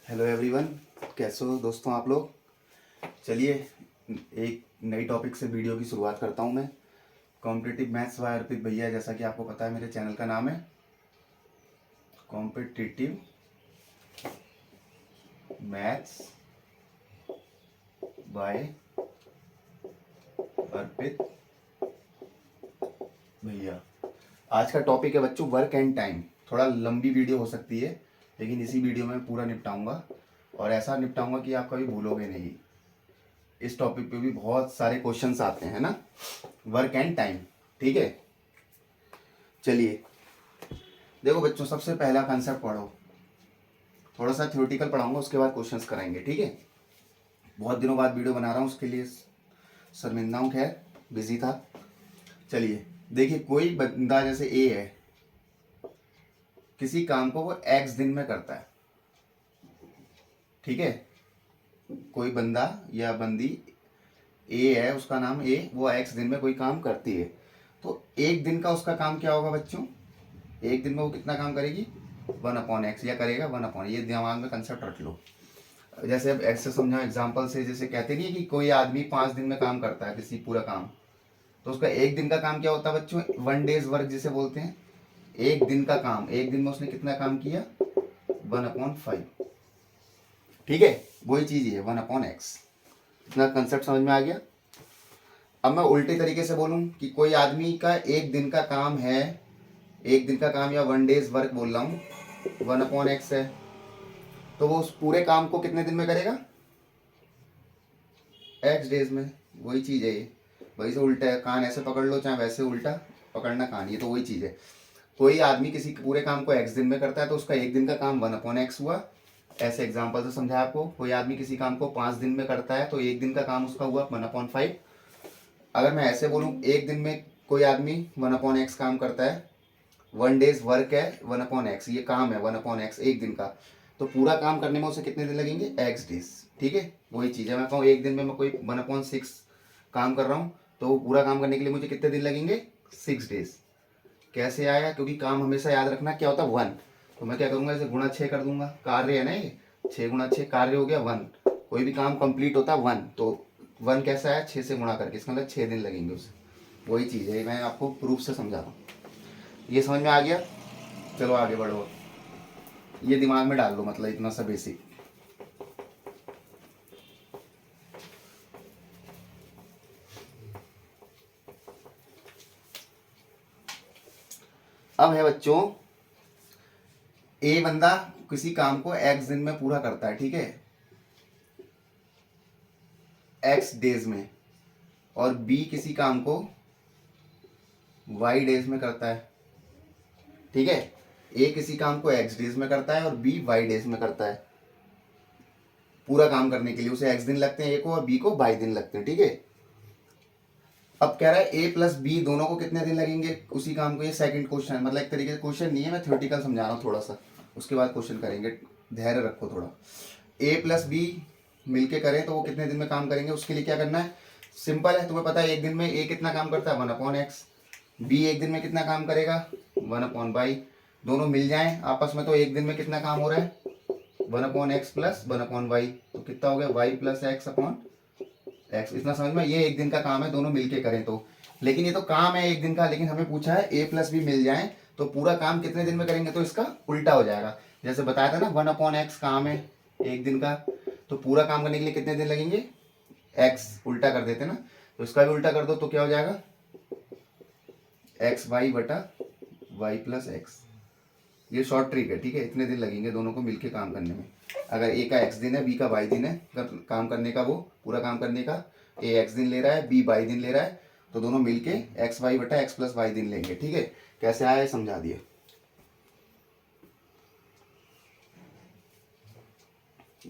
Hello everyone, कैसे हो दोस्तों आप लोग। चलिए एक नई टॉपिक से वीडियो की शुरुआत करता हूं मैं। कॉम्पिटिटिव मैथ्स बाय अर्पित भैया, जैसा कि आपको पता है मेरे चैनल का नाम है कॉम्पिटिटिव मैथ्स बाय अर्पित भैया। आज का टॉपिक है बच्चों वर्क एंड टाइम। थोड़ा लंबी वीडियो हो सकती है, लेकिन इसी वीडियो में पूरा निपटाऊंगा और ऐसा निपटाऊंगा कि आप कभी भूलोगे नहीं। इस टॉपिक पे भी बहुत सारे क्वेश्चंस आते हैं ना, वर्क एंड टाइम। ठीक है, चलिए देखो बच्चों, सबसे पहला कंसेप्ट पढ़ो। थोड़ा सा थ्योरेटिकल पढ़ाऊंगा, उसके बाद क्वेश्चंस कराएंगे। ठीक है, बहुत दिनों बाद वीडियो बना रहा हूँ, उसके लिए शर्मिंदा हूँ, खैर बिजी था। चलिए देखिए, कोई बंदा जैसे ए है, किसी काम को वो एक्स दिन में करता है। ठीक है, कोई बंदा या बंदी ए है, उसका नाम ए, वो एक्स दिन में कोई काम करती है। तो एक दिन का उसका काम क्या होगा बच्चों? एक दिन में वो कितना काम करेगी? 1/x, या करेगा 1/, ये दिमाग में कंसेप्ट रख लो। जैसे अब ऐसे समझाओ एग्जांपल से, जैसे कहते नहीं कि कोई आदमी 5 दिन में काम करता है किसी पूरा काम, तो उसका एक दिन का काम क्या होता है बच्चों? 1 डेज वर्क जिसे बोलते हैं। एक दिन का काम, एक दिन में उसने कितना काम किया? 1/5। ठीक है, वही चीज है 1/x। इतना कंसेप्ट समझ में आ गया। अब मैं उल्टे तरीके से बोलूं कि कोई आदमी का एक दिन का काम है, एक दिन का काम या 1 डेज वर्क बोल रहा हूँ, 1/x है, तो वो उस पूरे काम को कितने दिन में करेगा? x डेज में। वही चीज है ये, वही से उल्टा है। कान ऐसे पकड़ लो, चाहे वैसे उल्टा पकड़ना कान, ये तो वही चीज है। कोई आदमी किसी पूरे काम को x दिन में करता है, तो उसका एक दिन का काम 1/x हुआ। ऐसे एग्जाम्पल से समझा आपको। कोई आदमी किसी काम को 5 दिन में करता है, तो एक दिन का काम उसका हुआ 1/5। अगर मैं ऐसे बोलूँ, एक दिन में कोई आदमी 1/x काम करता है, 1 डेज वर्क है 1/x, ये काम है 1/x एक दिन का, तो पूरा काम करने में उसे कितने दिन लगेंगे? x days. ठीक है, वही चीज़ है। मैं कहूँ एक दिन में मैं कोई 1/6 काम कर रहा हूँ, तो वो पूरा काम करने के लिए मुझे कितने दिन लगेंगे? 6 डेज। कैसे आया? क्योंकि काम हमेशा याद रखना क्या होता है? 1। तो मैं क्या करूँगा, इसे गुणा 6 कर दूंगा। कार्य है ना ये, 6 × 6 कार्य हो गया 1। कोई भी काम कंप्लीट होता है 1, तो 1 कैसा है? 6 से गुणा करके, इसका मतलब 6 दिन लगेंगे उसे। वही चीज़ है, मैं आपको प्रूफ से समझा रहा हूँ। ये समझ में आ गया? चलो आगे बढ़ो, ये दिमाग में डाल लो, मतलब इतना सा बेसिक। अब है बच्चों, ए बंदा किसी काम को x दिन में पूरा करता है, ठीक है, x डेज में, और बी किसी काम को y डेज में करता है। ठीक है, ए किसी काम को x डेज में करता है और बी y डेज में करता है। पूरा काम करने के लिए उसे x दिन लगते हैं ए को, और बी को y दिन लगते हैं। ठीक है, अब कह रहा है ए प्लस बी दोनों को कितने दिन लगेंगे उसी काम को? ये सेकंड क्वेश्चन है, मतलब एक तरीके से क्वेश्चन नहीं है, मैं थ्योरेटिकल समझा रहा हूँ थोड़ा सा, उसके बाद क्वेश्चन करेंगे, धैर्य रखो थोड़ा। ए प्लस बी मिलके करें तो वो कितने दिन में काम करेंगे? उसके लिए क्या करना है? सिंपल है, तुम्हें पता है एक दिन में ए कितना काम करता है? 1/x। बी एक दिन में कितना काम करेगा? 1/y। दोनों मिल जाएं आपस में, तो एक दिन में कितना काम हो रहा है? 1/x प्लस 1/y, तो कितना हो गया? y plus x/x। इतना समझ में? ये एक दिन का काम है, दोनों मिलके करें तो। लेकिन ये तो काम है एक दिन का, लेकिन हमें पूछा है ए प्लस बी मिल जाए तो पूरा काम कितने दिन में करेंगे, तो इसका उल्टा हो जाएगा। जैसे बताया था ना, 1/x काम है एक दिन का, तो पूरा काम करने के लिए कितने दिन लगेंगे? x उल्टा कर देते ना, तो इसका भी उल्टा कर दो तो क्या हो जाएगा? xy/y plus x। ये शॉर्ट ट्रिक है, ठीक है, इतने दिन लगेंगे दोनों को मिलके काम करने में। अगर ए का x दिन है, बी का y दिन है काम करने का, वो पूरा काम करने का, ए x दिन ले रहा है, बी y दिन ले रहा है, तो दोनों मिलके xy/x प्लस y दिन लेंगे। ठीक है, कैसे आया ये समझा दिए।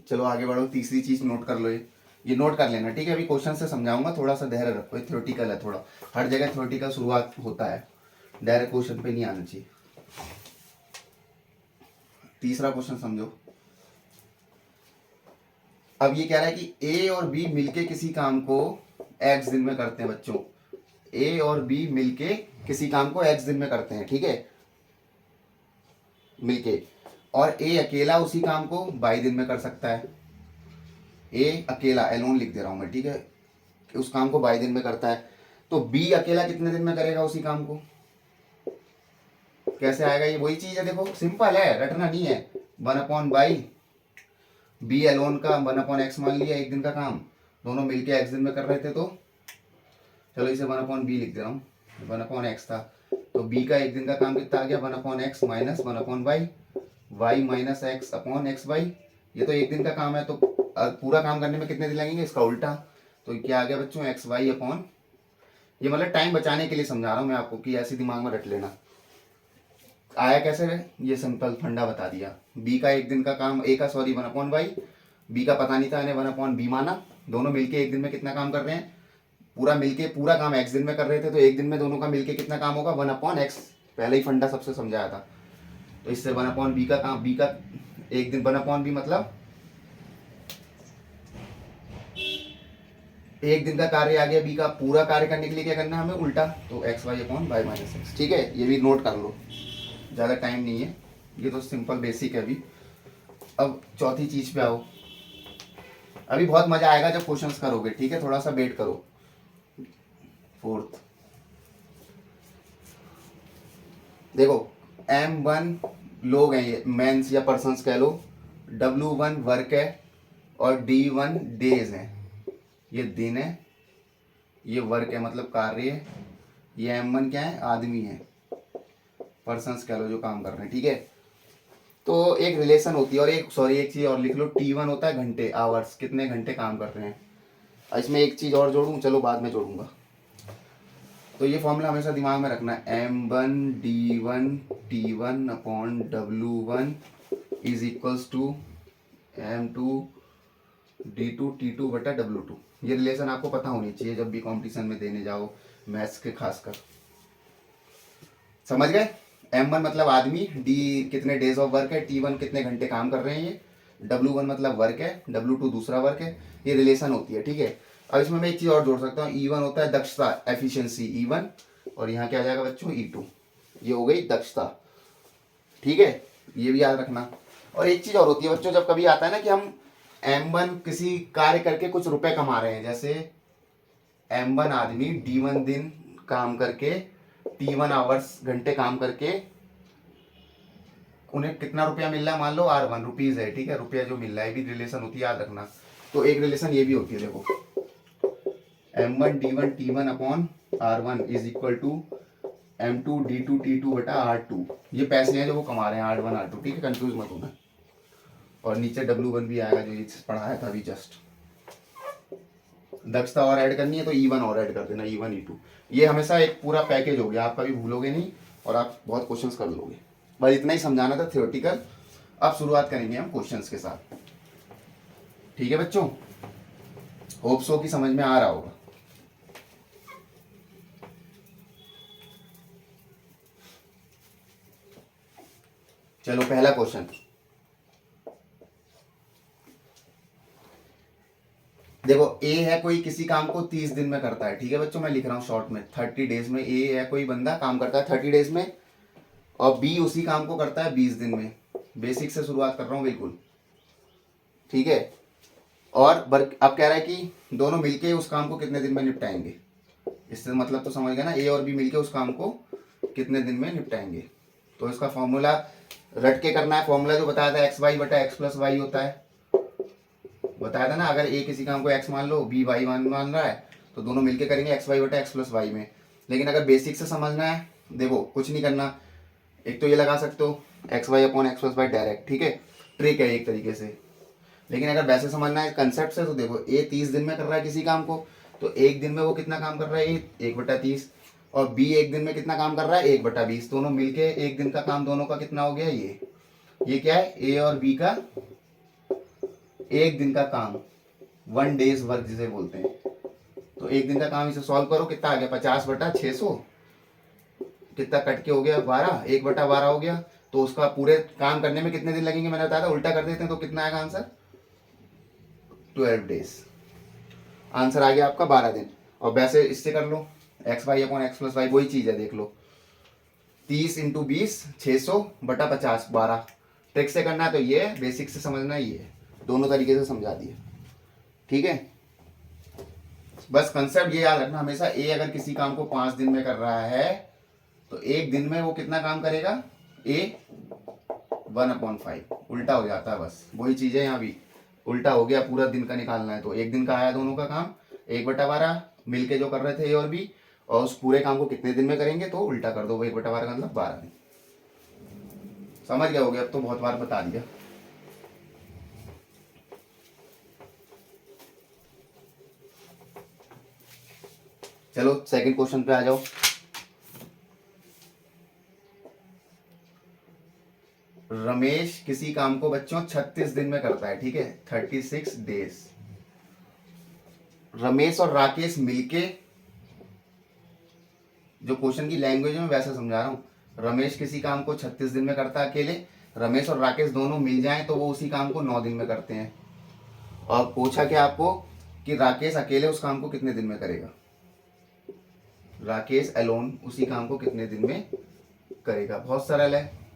चलो आगे बढ़ो, तीसरी चीज नोट कर लो, ये नोट कर लेना, ठीक है। अभी क्वेश्चन से समझाऊंगा, थोड़ा सा धैर्य रखो, थ्योरेटिकल है थोड़ा, हर जगह थ्योरेटिकल शुरुआत होता है, डायरेक्ट क्वेश्चन पे नहीं आना चाहिए। तीसरा क्वेश्चन समझो। अब ये कह रहा है कि ए और बी मिलके किसी काम को x दिन में करते हैं बच्चों। ए और बी मिलके किसी काम को x दिन में करते हैं, ठीक है, मिलके, और ए अकेला उसी काम को 22 दिन में कर सकता है। ए अकेला, एलोन लिख दे रहा हूँ मैं, ठीक है, कि उस काम को 22 दिन में करता है। तो बी अकेला कितने दिन में करेगा उसी काम को? कैसे आएगा? ये वही चीज है, देखो सिंपल है, रटना नहीं है। 1/22, बी एलोन का 1/x मान लिया, एक दिन का काम, दोनों मिलके x दिन में कर रहे थे, तो चलो इसे 1/b लिख दे रहा हूँ, 1/x था, तो b का एक दिन का काम कितना आ गया? 1/x minus 1/y, y minus x upon x y. ये तो एक दिन का काम है, तो पूरा काम करने में कितने दिन लगेंगे? इसका उल्टा, तो क्या आ गया बच्चों? एक्स वाई अपॉन, ये मतलब टाइम बचाने के लिए समझा रहा हूँ मैं आपको कि ऐसे दिमाग में रट लेना। आया कैसे है? ये सिंपल फंडा बता दिया। बी का एक दिन का काम, ए का सॉरी 1/y, बी का पता नहीं था, इन्हें 1/b माना, दोनों मिलके एक दिन में कितना काम कर रहे हैं? पूरा मिलके पूरा काम एक्स दिन में कर रहे थे, तो एक दिन में दोनों का मिलके कितना काम होगा? 1/x। पहले ही फंडा सबसे समझाया था। तो इससे 1/b का काम, बी का एक दिन 1/b मतलब एक दिन का कार्य आ गया, बी का पूरा कार्य करने के लिए क्या करना है हमें? उल्टा, तो x Y upon y minus x. ठीक है, ये भी नोट कर लो, ज़्यादा टाइम नहीं है, ये तो सिंपल बेसिक है अभी। अब चौथी चीज पे आओ। अभी बहुत मजा आएगा जब क्वेश्चंस करोगे, ठीक है, थोड़ा सा वेट करो। फोर्थ देखो, M1 लोग हैं, ये मेंस या पर्सन्स कह लो, W1 वर्क है और D1 डेज है। ये दिन है, ये वर्क है मतलब कार्य है, ये M1 क्या है? आदमी है, पर्सन्स कह लो जो काम कर रहे हैं, ठीक है। तो एक रिलेशन होती है, और एक सॉरी एक चीज और लिख लो, T1 होता है घंटे, आवर्स, कितने घंटे काम कर रहे हैं। इसमें एक चीज और जोड़ूं, चलो बाद में जोड़ूंगा। तो ये फॉर्मूला हमेशा दिमाग में रखना है, M1 D1 T1 upon W1 is equals to M2 D2 T2 बटा W2। ये रिलेशन आपको पता होनी चाहिए जब भी कंपटीशन में देने जाओ, मैथ्स के खासकर। समझ गए? M1 मतलब आदमी, D कितने डेज ऑफ वर्क है, T1 कितने घंटे काम कर रहे हैं, ये W1 मतलब वर्क है, W2 दूसरा वर्क है, ये रिलेशन होती है, ठीक है। अब इसमें मैं एक चीज और जोड़ सकता हूँ, E1 होता है दक्षता, एफिशिएंसी E1, और यहाँ क्या आ जाएगा बच्चों? E2। ये हो गई दक्षता, ठीक है, ये भी याद रखना। और एक चीज और होती है बच्चों, जब कभी आता है ना कि हम M1 किसी कार्य करके कुछ रुपए कमा रहे हैं, जैसे M1 आदमी D1 दिन काम करके, T1 आवर्स घंटे काम करके उन्हें कितना रुपया मिल रहा है? मान लो R1 रुपीज है, ठीक है, रुपया जो मिल रहा है, भी रिलेशन होती है, याद रखना। तो एक रिलेशन ये भी होती है, देखो M1 D1 T1 upon R1 is equal to M2 D2 T2 बटा R2। ये पैसे हैं जो वो कमा रहे हैं, R1 R2, ठीक है, कंफ्यूज मत होना। और नीचे W1 भी आएगा, जो ये पढ़ाया था अभी जस्ट। दक्षता और ऐड करनी है तो E1 और ऐड कर देना, E1 E2। ये हमेशा एक पूरा पैकेज हो गया, आप कभी भूलोगे नहीं और आप बहुत क्वेश्चंस कर लोगे। बस इतना ही समझाना था थ्योरेटिकल। अब शुरुआत करेंगे हम क्वेश्चंस के साथ, ठीक है बच्चों। होप सो कि समझ में आ रहा होगा। चलो पहला क्वेश्चन देखो, ए है कोई, किसी काम को 30 दिन में करता है, ठीक है बच्चों, मैं लिख रहा हूँ शॉर्ट में, 30 डेज में। ए है कोई बंदा, काम करता है 30 डेज में, और बी उसी काम को करता है 20 दिन में। बेसिक से शुरुआत कर रहा हूँ बिल्कुल, ठीक है। और अब कह रहा है कि दोनों मिलके उस काम को कितने दिन में निपटाएंगे। इससे मतलब तो समझ गया ना, ए और बी मिलके उस काम को कितने दिन में निपटाएंगे। तो इसका फॉर्मूला रट के करना है। फॉर्मूला जो बताया था, एक्स वाई बटा एक्स प्लस वाई होता है, बताया था ना। अगर ए किसी काम को एक्स मान लो, बी वाई मान रहा है, तो दोनों मिलके करेंगे एक्स वाई बटा एक्स प्लस वाई में। लेकिन अगर बेसिक से समझना है, देखो कुछ नहीं करना, एक तो ये लगा सकते हो x Y upon x plus y direct, ठीक है, ट्रिक है एक तरीके से। लेकिन अगर वैसे समझना है कंसेप्ट से, तो देखो ए 30 दिन में कर रहा है किसी काम को, तो एक दिन में वो कितना काम कर रहा है? 1/30। और बी एक दिन में कितना काम कर रहा है? 1/20। दोनों मिलके एक दिन का काम दोनों का कितना हो गया? ये क्या है? ए और बी का एक दिन का काम, 1 डेज वर्क जिसे बोलते हैं। तो एक दिन का काम, इसे सॉल्व करो, कितना आ गया? 50/600। कितना कट के हो गया? 12, 1/12 हो गया। तो उसका पूरे काम करने में कितने दिन लगेंगे? मैंने बताया था, उल्टा कर देते हैं तो कितना आएगा आंसर? 12 डेज। आंसर आ गया आपका 12 दिन। और वैसे इससे कर लो, X Y upon x plus Y, वही चीज है, देख लो, 30 × 20 600/50 12, ट्रिक से करना है तो ये, बेसिक से समझना है ये, दोनों तरीके से समझा दिए। ठीक है, बस कंसेप्ट ये याद रखना हमेशा, ए अगर किसी काम को 5 दिन में कर रहा है तो एक दिन में वो कितना काम करेगा, ए 1/5, उल्टा हो जाता है। बस वही चीज़ है यहाँ भी, उल्टा हो गया, पूरा दिन का निकालना है तो एक दिन का आया दोनों का काम 1/12 मिलके जो कर रहे थे ए और बी, और उस पूरे काम को कितने दिन में करेंगे तो उल्टा कर दो, 1/12 का मतलब 12 दिन। समझ गया हो गया, अब तो बहुत बार बता दिया। चलो सेकंड क्वेश्चन पे आ जाओ। रमेश किसी काम को बच्चों 36 दिन में करता है, ठीक है, 36 डेज। रमेश और राकेश मिलके, जो क्वेश्चन की लैंग्वेज में वैसा समझा रहा हूं, रमेश किसी काम को 36 दिन में करता है अकेले, रमेश और राकेश दोनों मिल जाएं तो वो उसी काम को 9 दिन में करते हैं। और पूछा क्या आपको कि राकेश अकेले उस काम को कितने दिन में करेगा, राकेश अलोन उसी काम को कितने दिन में करेगा। बहुत सरल है।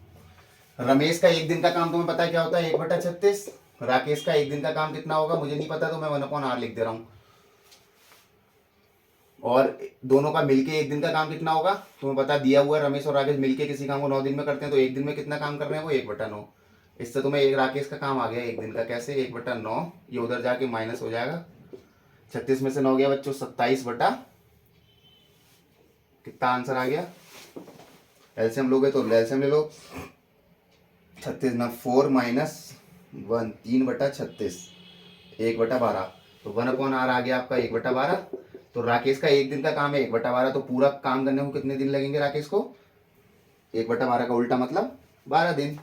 रमेश का एक दिन का काम तुम्हें पता है क्या होता है, 1/36। राकेश का एक दिन का काम कितना होगा मुझे नहीं पता, तो मैं 1/r लिख दे रहा हूं। और दोनों का मिलके एक दिन का काम कितना होगा तुम्हें पता दिया हुआ है, रमेश और राकेश मिलके किसी काम को 9 दिन में करते हैं, तो एक दिन में कितना काम कर रहे हैं वो 1/9। इससे तुम्हें एक राकेश का काम आ गया एक दिन का, कैसे, 1/9, ये उधर जाके माइनस हो जाएगा, 36 में से 9 गया बच्चों 27 बटा, कितना आंसर आ गया, एलसीएम लोगे तो एलसीएम ले लो, 36 ना 4 - 1, 3/36, 1/12, तो 1/r आ गया आपका 1/12। तो राकेश का एक दिन का काम है 1/12, तो पूरा काम करने को कितने दिन लगेंगे राकेश को, 1/12 का उल्टा मतलब 12 दिन।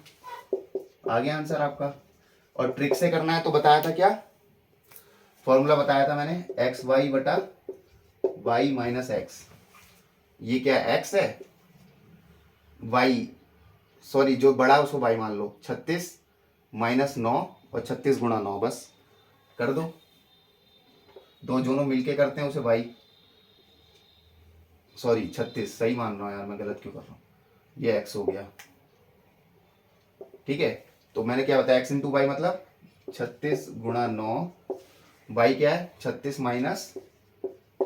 आ गया आंसर आपका। और ट्रिक से करना है तो बताया था क्या, फॉर्मूला बताया था मैंने, xy बटा y माइनस एक्स। ये क्या x है, y, सॉरी जो बड़ा है उसको y मान लो, 36 - 9 और 36 × 9, बस कर दो, दो दोनों मिलके करते हैं उसे y, सॉरी 36 सही मान रहा हूँ यार, मैं गलत क्यों कर रहा हूँ, ये x हो गया। ठीक है, तो मैंने क्या बताया, x × y मतलब 36 × 9, y क्या है 36 माइनस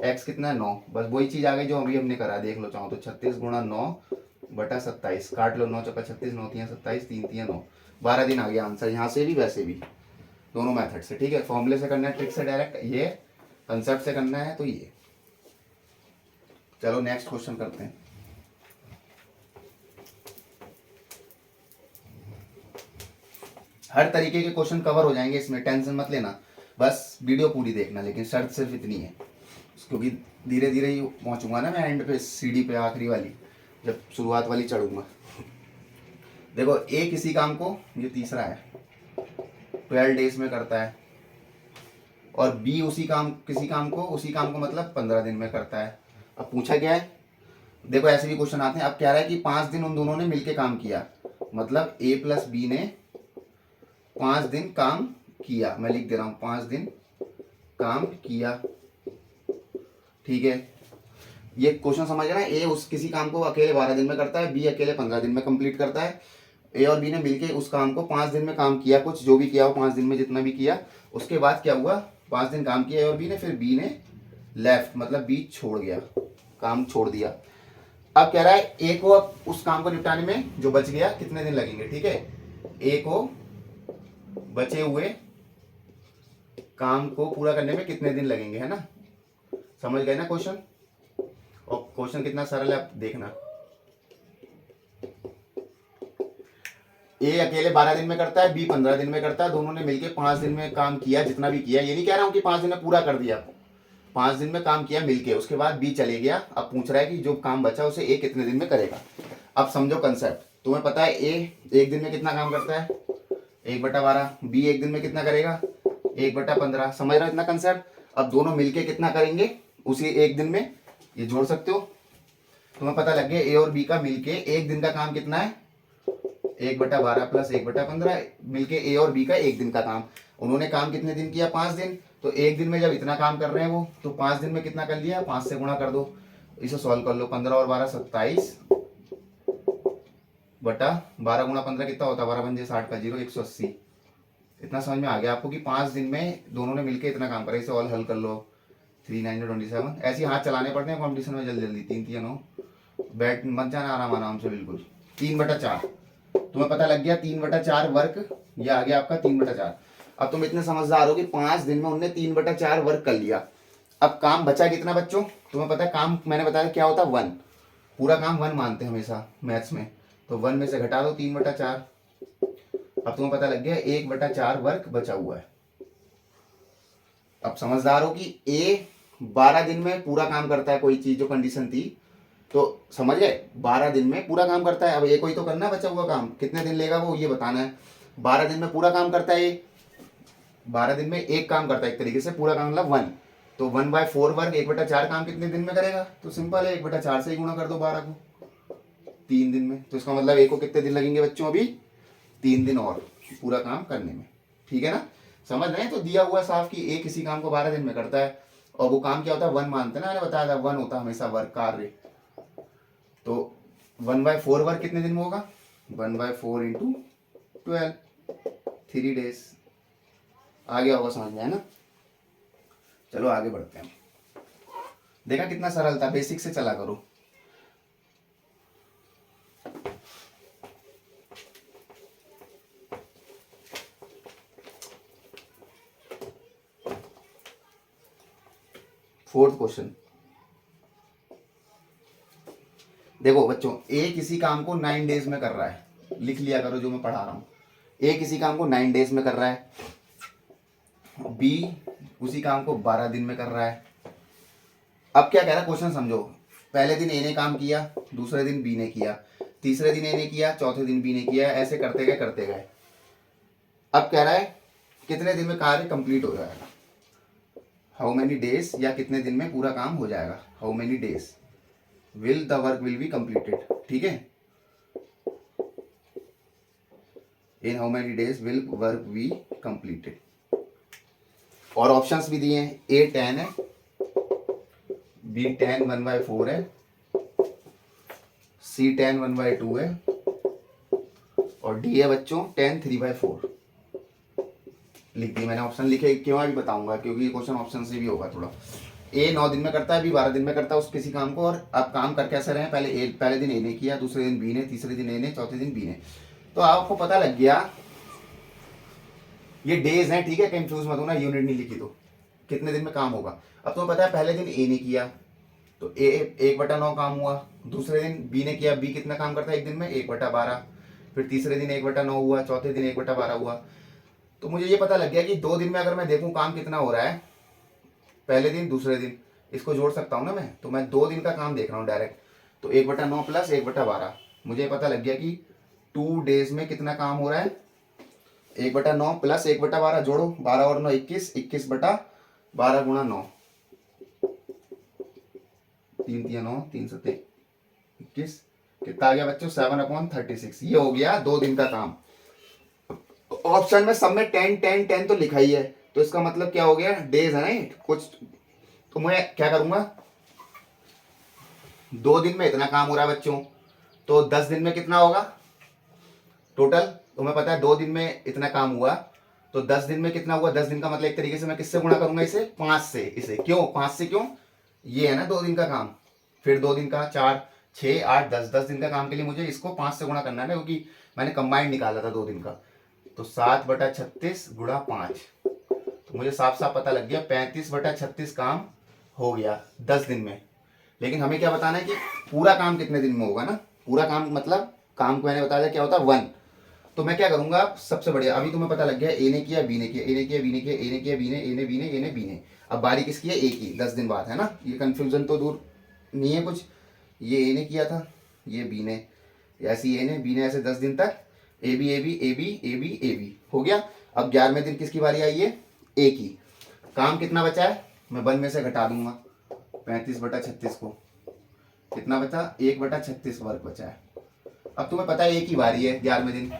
x कितना है 9, बस वही चीज आ गई जो अभी हमने करा, देख लो चाहो तो 36 × 9/27, काट लो, 9 × 36, 9 × 3 = 27, 3 × 3 = 9, 12 दिन आ गया आंसर, यहाँ से भी वैसे भी, दोनों मेथड से। ठीक है, फॉर्मूले से करना है, ट्रिक से डायरेक्ट, ये कंसेप्ट से करना है तो ये। चलो नेक्स्ट क्वेश्चन करते हैं। हर तरीके के क्वेश्चन कवर हो जाएंगे इसमें, टेंशन मत लेना, बस वीडियो पूरी देखना, लेकिन शर्त सिर्फ इतनी है, क्योंकि धीरे धीरे ही पहुंचूंगा ना मैं एंड पे, सीढ़ी पे आखिरी वाली, जब शुरुआत वाली चढ़ूंगा। देखो ए किसी काम को, ये तीसरा है, 12 डेज में करता है, और बी उसी काम, किसी काम को, उसी काम को मतलब 15 दिन में करता है। अब पूछा क्या है, देखो ऐसे भी क्वेश्चन आते हैं। अब कह रहा है कि 5 दिन उन दोनों ने मिलके काम किया, मतलब ए प्लस बी ने 5 दिन काम किया, मैं लिख दे रहा हूं 5 दिन काम किया। ठीक है, ये क्वेश्चन समझ रहे हैं, ए उस किसी काम को अकेले 12 दिन में करता है, बी अकेले 15 दिन में कंप्लीट करता है। ए और बी ने मिलके उस काम को 5 दिन में काम किया, कुछ जो भी किया हो 5 दिन में जितना भी किया, उसके बाद क्या हुआ, 5 दिन काम किया ए और बी ने, फिर बी ने लेफ्ट मतलब बी छोड़ गया, काम छोड़ दिया। अब कह रहा है ए को अब उस काम को निपटाने में जो बच गया कितने दिन लगेंगे। ठीक है, ए को बचे हुए काम को पूरा करने में कितने दिन लगेंगे, है ना, समझ गए ना क्वेश्चन। और क्वेश्चन कितना सरल है आप देखना, ए अकेले 12 दिन में करता है, बी 15 दिन में करता है, दोनों ने मिलके 5 दिन में काम किया, जितना भी किया, ये नहीं कह रहा हूं कि 5 दिन में पूरा कर दिया, 5 दिन में काम किया मिलके, उसके बाद बी चले गया। अब पूछ रहा है कि जो काम बचा उसे ए कितने दिन में करेगा। अब समझो कंसेप्ट, तुम्हें पता है ए एक दिन में कितना काम करता है 1/12, बी एक दिन में कितना करेगा 1/15, समझ रहे हो इतना कंसेप्ट। अब दोनों मिलके कितना करेंगे उसी एक दिन में, ये जोड़ सकते हो, तुम्हें पता लग गया ए और बी का मिलके एक दिन का काम कितना है 1/12 + 1/15, मिलके ए और बी का एक दिन का काम। उन्होंने काम कितने दिन किया 5 दिन, तो एक दिन में जब इतना काम कर रहे हैं वो, तो 5 दिन में कितना कर लिया, 5 से गुणा कर दो, इसे सॉल्व कर लो, 15 और 12 27, बटा 12 × 15 कितना होता है, 12×5 = 60 का 0, 180। इतना समझ में आ गया आपको कि 5 दिन में दोनों ने मिलकर इतना काम करा। इसे ऑल हल कर लो, 3 9 27। ऐसे ही हाथ चलाने पड़ते हैं कॉम्पिटिशन में जल्दी जल्दी। 3 3 9, बैठ मत जाना, आराम आराम से बिल्कुल। 3/4 तुम्हें पता लग गया, 3/4 वर्क, ये आ गया आपका 3/4। अब तुम इतने समझदार हो कि 5 दिन में उनने 3/4 वर्क कर लिया। अब काम बचा कितना बच्चों, तुम्हें पता है काम मैंने बताया क्या होता है, 1। पूरा काम 1 मानते हैं हमेशा मैथ्स में, तो 1 में से घटा दो 3/4। अब तुम्हें पता लग गया 1/4 वर्क बचा हुआ है। अब समझदार हो कि ए 12 दिन में पूरा काम करता है, कोई चीज जो कंडीशन थी, तो समझ गए 12 दिन में पूरा काम करता है। अब ये कोई तो करना है बचा हुआ काम, कितने दिन लेगा वो ये बताना है। 12 दिन में पूरा काम करता है, 12 दिन में एक काम करता है एक तरीके से, पूरा काम मतलब 1। तो 1/4 वर्ग 1/4 काम कितने दिन में करेगा, तो सिंपल है 1/4 से ही गुणा कर दो 12 को, 3 दिन में। तो इसका मतलब ए को कितने दिन लगेंगे बच्चों, अभी 3 दिन और पूरा काम करने में। ठीक है ना, समझ रहे हैं। तो दिया हुआ साफ कि ए किसी काम को 12 दिन में करता है, और वो काम क्या होता है 1 मानते हैं ना, मैंने बताया था 1 होता है हमेशा वर्क कार्य। तो 1/4 वर्क कितने दिन में होगा, 1/4 × 12, 3 डेज। आ गया होगा समझ में, है ना। चलो आगे बढ़ते हैं। देखा कितना सरल था, बेसिक से चला करो। फोर्थ क्वेश्चन देखो बच्चों, ए किसी काम को 9 डेज में कर रहा है, लिख लिया करो जो मैं पढ़ा रहा हूं। ए किसी काम को 9 डेज में कर रहा है, बी उसी काम को 12 दिन में कर रहा है। अब क्या कह रहा है क्वेश्चन समझो, पहले दिन ए ने काम किया, दूसरे दिन बी ने किया, तीसरे दिन ए ने किया, चौथे दिन बी ने किया, ऐसे करते गए। अब कह रहा है कितने दिन में कार्य कंप्लीट हो जाएगा, हाउ मेनी डेज, या कितने दिन में पूरा काम हो जाएगा, how many days will the work will be completed. ठीक है, इन how many days will work be completed. और ऑप्शंस भी दिए हैं, ए 10 है, बी 10 1/4 है, सी 10 1/2 है, और डी है बच्चों 10 3/4। लिख दी मैंने ऑप्शन, लिखे क्यों अभी बताऊंगा, क्योंकि ये क्वेश्चन ऑप्शन से भी होगा थोड़ा। ए 9 दिन में करता है, बी 12 दिन में करता है उस किसी काम को। और आप काम कर कैसे रहे हैं, पहले दिन ए ने किया, दूसरे दिन बी ने, तीसरे दिन ए ने, चौथे दिन बी ने। तो आपको पता लग गया ये डेज हैं, ठीक है, कंफ्यूज मत होना, यूनिट नहीं लिखी तो कितने दिन में काम होगा। अब तुम्हें पता है पहले दिन ए ने किया तो ए 1/9 काम हुआ, दूसरे दिन बी ने किया, बी कितना काम करता है एक दिन में 1/12, फिर तीसरे दिन 1/9 हुआ, चौथे दिन 1/12 हुआ। तो मुझे ये पता लग गया कि 2 दिन में अगर मैं देखूं काम कितना हो रहा है, पहले दिन दूसरे दिन, इसको जोड़ सकता हूं ना मैं, तो मैं 2 दिन का काम देख रहा हूं डायरेक्ट। तो 1/9 प्लस 1/12, मुझे पता लग गया कि 2 डेज में कितना काम हो रहा है, 1/9 प्लस 1/12 जोड़ो, 12 और 9 21, 21/12 × 9, 3 3 9, 3 7 21, कितना आ गया बच्चों 7/36। ये हो गया 2 दिन का काम। ऑप्शन में सब में 10 10 10 तो लिखा ही है, तो इसका मतलब क्या हो गया, डेज है ना कुछ। तो मैं क्या करूंगा, 2 दिन में इतना काम हो रहा है बच्चों, तो 10 दिन में कितना होगा टोटल। तुम्हें पता है 2 दिन में इतना काम हुआ, तो 10 दिन में कितना हुआ, 10 दिन का मतलब एक तरीके से मैं किससे गुणा करूंगा, इसे 5 से। इसे क्यों 5 से, क्यों, ये है ना 2 दिन का काम, फिर 2 दिन का 4 6 8 10, 10 दिन का काम के लिए मुझे इसको 5 से गुणा करना है ना, क्योंकि मैंने कंबाइंड निकाला था 2 दिन का। तो 7/36 × 5, तो मुझे साफ साफ पता लग गया 35/36 काम हो गया 10 दिन में। लेकिन हमें क्या बताना है कि पूरा काम कितने दिन में होगा ना, पूरा काम मतलब काम को मैंने बताया क्या होता है 1। तो मैं क्या करूंगा, सबसे बढ़िया, अभी तुम्हें पता लग गया ए ने किया, बी ने किया, ए ने किया, बी ने किया, ए ने किया, बी ने, ए ने, बी ने, ए ने, बी ने। अब बारी किसकी है, ए की, 10 दिन बाद, है ना। ये कंफ्यूजन तो दूर नहीं है कुछ, ये ए ने किया था, ये बी ने, ऐसी ए ने, बी ने, ऐसे 10 दिन तक A B A B A B A B A B हो गया। अब 11वें दिन किसकी बारी आई है, ए की। काम कितना बचा है, मैं 1 में से घटा दूंगा 35/36 को, कितना बचा 1/36 वर्क बचा है। अब तुम्हें पता है ए की बारी है 11वें दिन,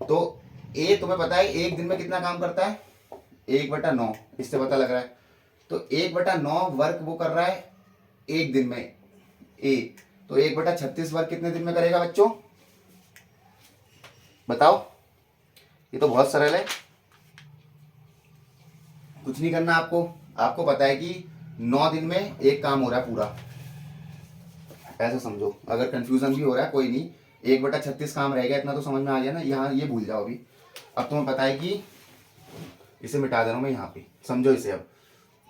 तो ए तुम्हें पता है एक दिन में कितना काम करता है 1/9, इससे पता लग रहा है। तो 1/9 वर्क वो कर रहा है एक दिन में ए, तो 1/36 वर्क कितने दिन में करेगा बच्चों, बताओ, ये तो बहुत सरल है, कुछ नहीं करना आपको। आपको पता है कि 9 दिन में एक काम हो रहा है पूरा, ऐसे समझो। अगर कंफ्यूजन भी हो रहा है कोई नहीं, 1/36 काम रह गया, इतना तो समझ में आ गया ना। यहाँ ये भूल जाओ अभी। अब तुम्हें पता है कि इसे मिटा दे रहा हूँ मैं यहाँ पे, समझो इसे। अब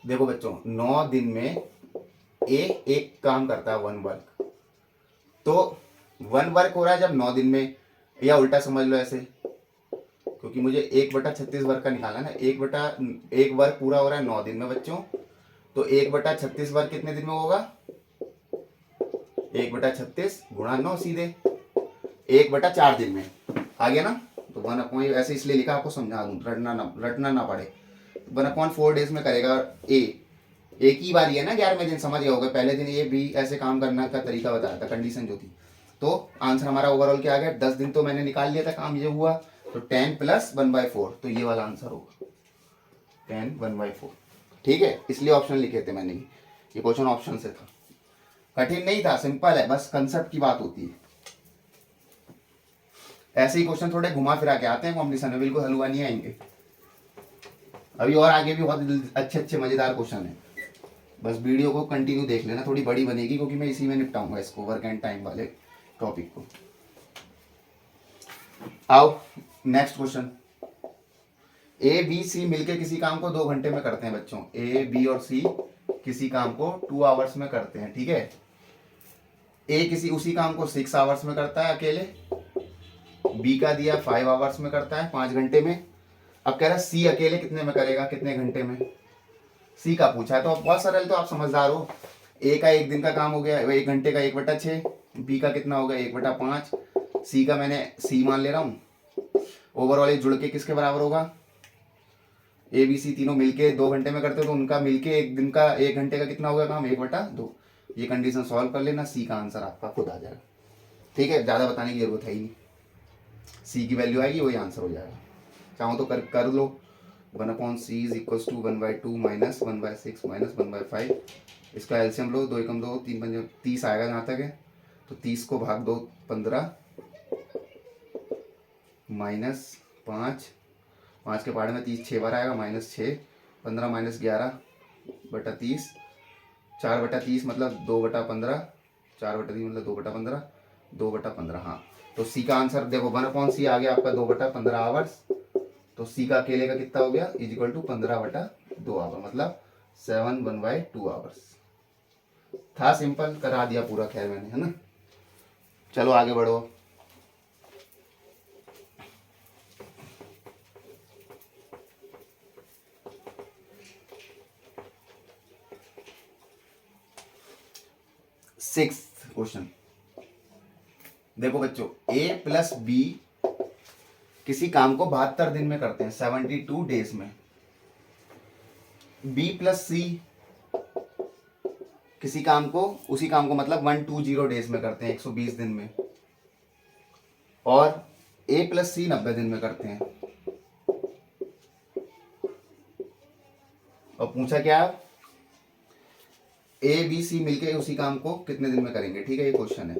देखो बच्चों, 9 दिन में एक काम करता है, 1 वर्क। तो 1 वर्क हो रहा है जब 9 दिन में, या उल्टा समझ लो ऐसे, क्योंकि मुझे 1/36 वर्क का निकालना है ना। एक वर्क पूरा हो रहा है 9 दिन में बच्चों, तो 1/36 वर्क कितने दिन में होगा? 1/36 गुणा 9 सीधे 1/4 दिन में आ गया ना। तो 1 ऐसे इसलिए लिखा, आपको समझा दूं, रटना ना पड़े। 1/4 डेज में करेगा ए, एक ही बार ही है ना, 11वें दिन, समझ गए होगे। पहले दिन ए बी ऐसे काम करना का तरीका बताया था, कंडीशन जो थी। तो आंसर हमारा ओवरऑल क्या आ गया? 10 दिन तो मैंने निकाल लिया था, काम ये हुआ। तो 10 + 1/4, तो ये वाला आंसर होगा 10 1/4। ठीक है, इसलिए ऑप्शन लिखे थे मैंने, ये क्वेश्चन ऑप्शन से था, कठिन नहीं था, सिंपल है, बस कंसेप्ट की बात होती है। ऐसे ही क्वेश्चन थोड़े घुमा फिरा के आते हैं कॉम्पिटिशन में, बिल्कुल हलवा नहीं आएंगे। अभी और आगे भी बहुत अच्छे अच्छे मजेदार क्वेश्चन है, बस वीडियो को कंटिन्यू देख लेना, थोड़ी बड़ी बनेगी क्योंकि मैं इसी में निपटाऊंगा इसको, वर्क एंड टाइम वाले टॉपिक को। आओ next question. A B C मिलके किसी काम को 2 घंटे में करते हैं बच्चों। ए बी और सी किसी काम को 2 आवर्स में करते हैं, ठीक है। ए किसी उसी काम को 6 आवर्स में करता है अकेले, बी का दिया 5 आवर्स में करता है, 5 घंटे में। अब कह रहा है सी अकेले कितने में करेगा, कितने घंटे में? सी का पूछा है तो अब बहुत सरल, तो आप समझदार हो। ए का 1 दिन का काम हो गया, 1 घंटे का 1/6, बी का कितना होगा 1/5, सी का मैंने सी मान ले रहा हूँ। ओवरऑल ये जुड़ के किसके बराबर होगा? ए बी सी तीनों मिलके 2 घंटे में करते हो तो उनका मिलके 1 दिन का 1 घंटे का कितना होगा काम? 1/2। ये कंडीशन सॉल्व कर लेना, सी का आंसर आपका खुद आ जाएगा। ठीक है, ज़्यादा बताने की जरूरत है ही नहीं, सी की वैल्यू आएगी वही आंसर हो जाएगा। चाहो तो कर लो। 1/c = 1/2 - 1/6 - 1/5। इसका एलसीएम लो, 2 एकम 2, 3 पंजे 30 आएगा जहाँ तक है। तो 30 को भाग दो 15 -5, 5 के पहाड़ में 30 6 बार आएगा, -6, 15 - 11/30, 4/30 मतलब 2/15, 4/30 मतलब 2/15, 2/15। हाँ, तो सी का आंसर देखो 1/c आ गया आपका 2/15 आवर्स। तो सी का अकेले का कितना हो गया? = 15/2 आवर, मतलब 7 1/2 आवर्स। था सिंपल, करा दिया पूरा, खैर मैंने, है ना। चलो आगे बढ़ो। सिक्स्थ क्वेश्चन देखो बच्चों, ए प्लस बी किसी काम को 72 दिन में करते हैं, 72 डेज में। बी प्लस सी किसी काम को, उसी काम को मतलब 120 डेज में करते हैं, 120 दिन में। और ए प्लस सी 90 दिन में करते हैं। और पूछा क्या? ए बी सी मिलके उसी काम को कितने दिन में करेंगे, ठीक है, ये क्वेश्चन है।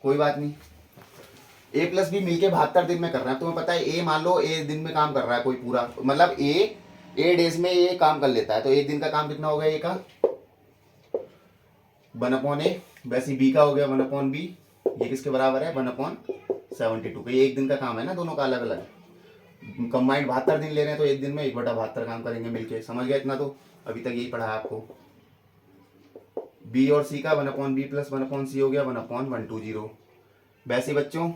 कोई बात नहीं, ए प्लस बी मिलके 72 दिन में कर रहे हैं। तुम्हें पता है ए, मान लो ए दिन में काम कर रहा है कोई पूरा, मतलब ए डेज में ये काम कर लेता है, तो 1 दिन का काम कितना होगा ए का? 1/a। वैसे बी का हो गया 1/b। ये किसके बराबर है? 1/72। ये 1 दिन का काम है ना, दोनों का अलग अलग। कंबाइंड 72 दिन ले रहे हैं, तो 1 दिन में 1/72 काम करेंगे मिलके। समझ गया इतना? तो अभी तक यही पढ़ा है आपको। बी और सी का 1/b + 1/c हो गया 1/120। वैसे बच्चों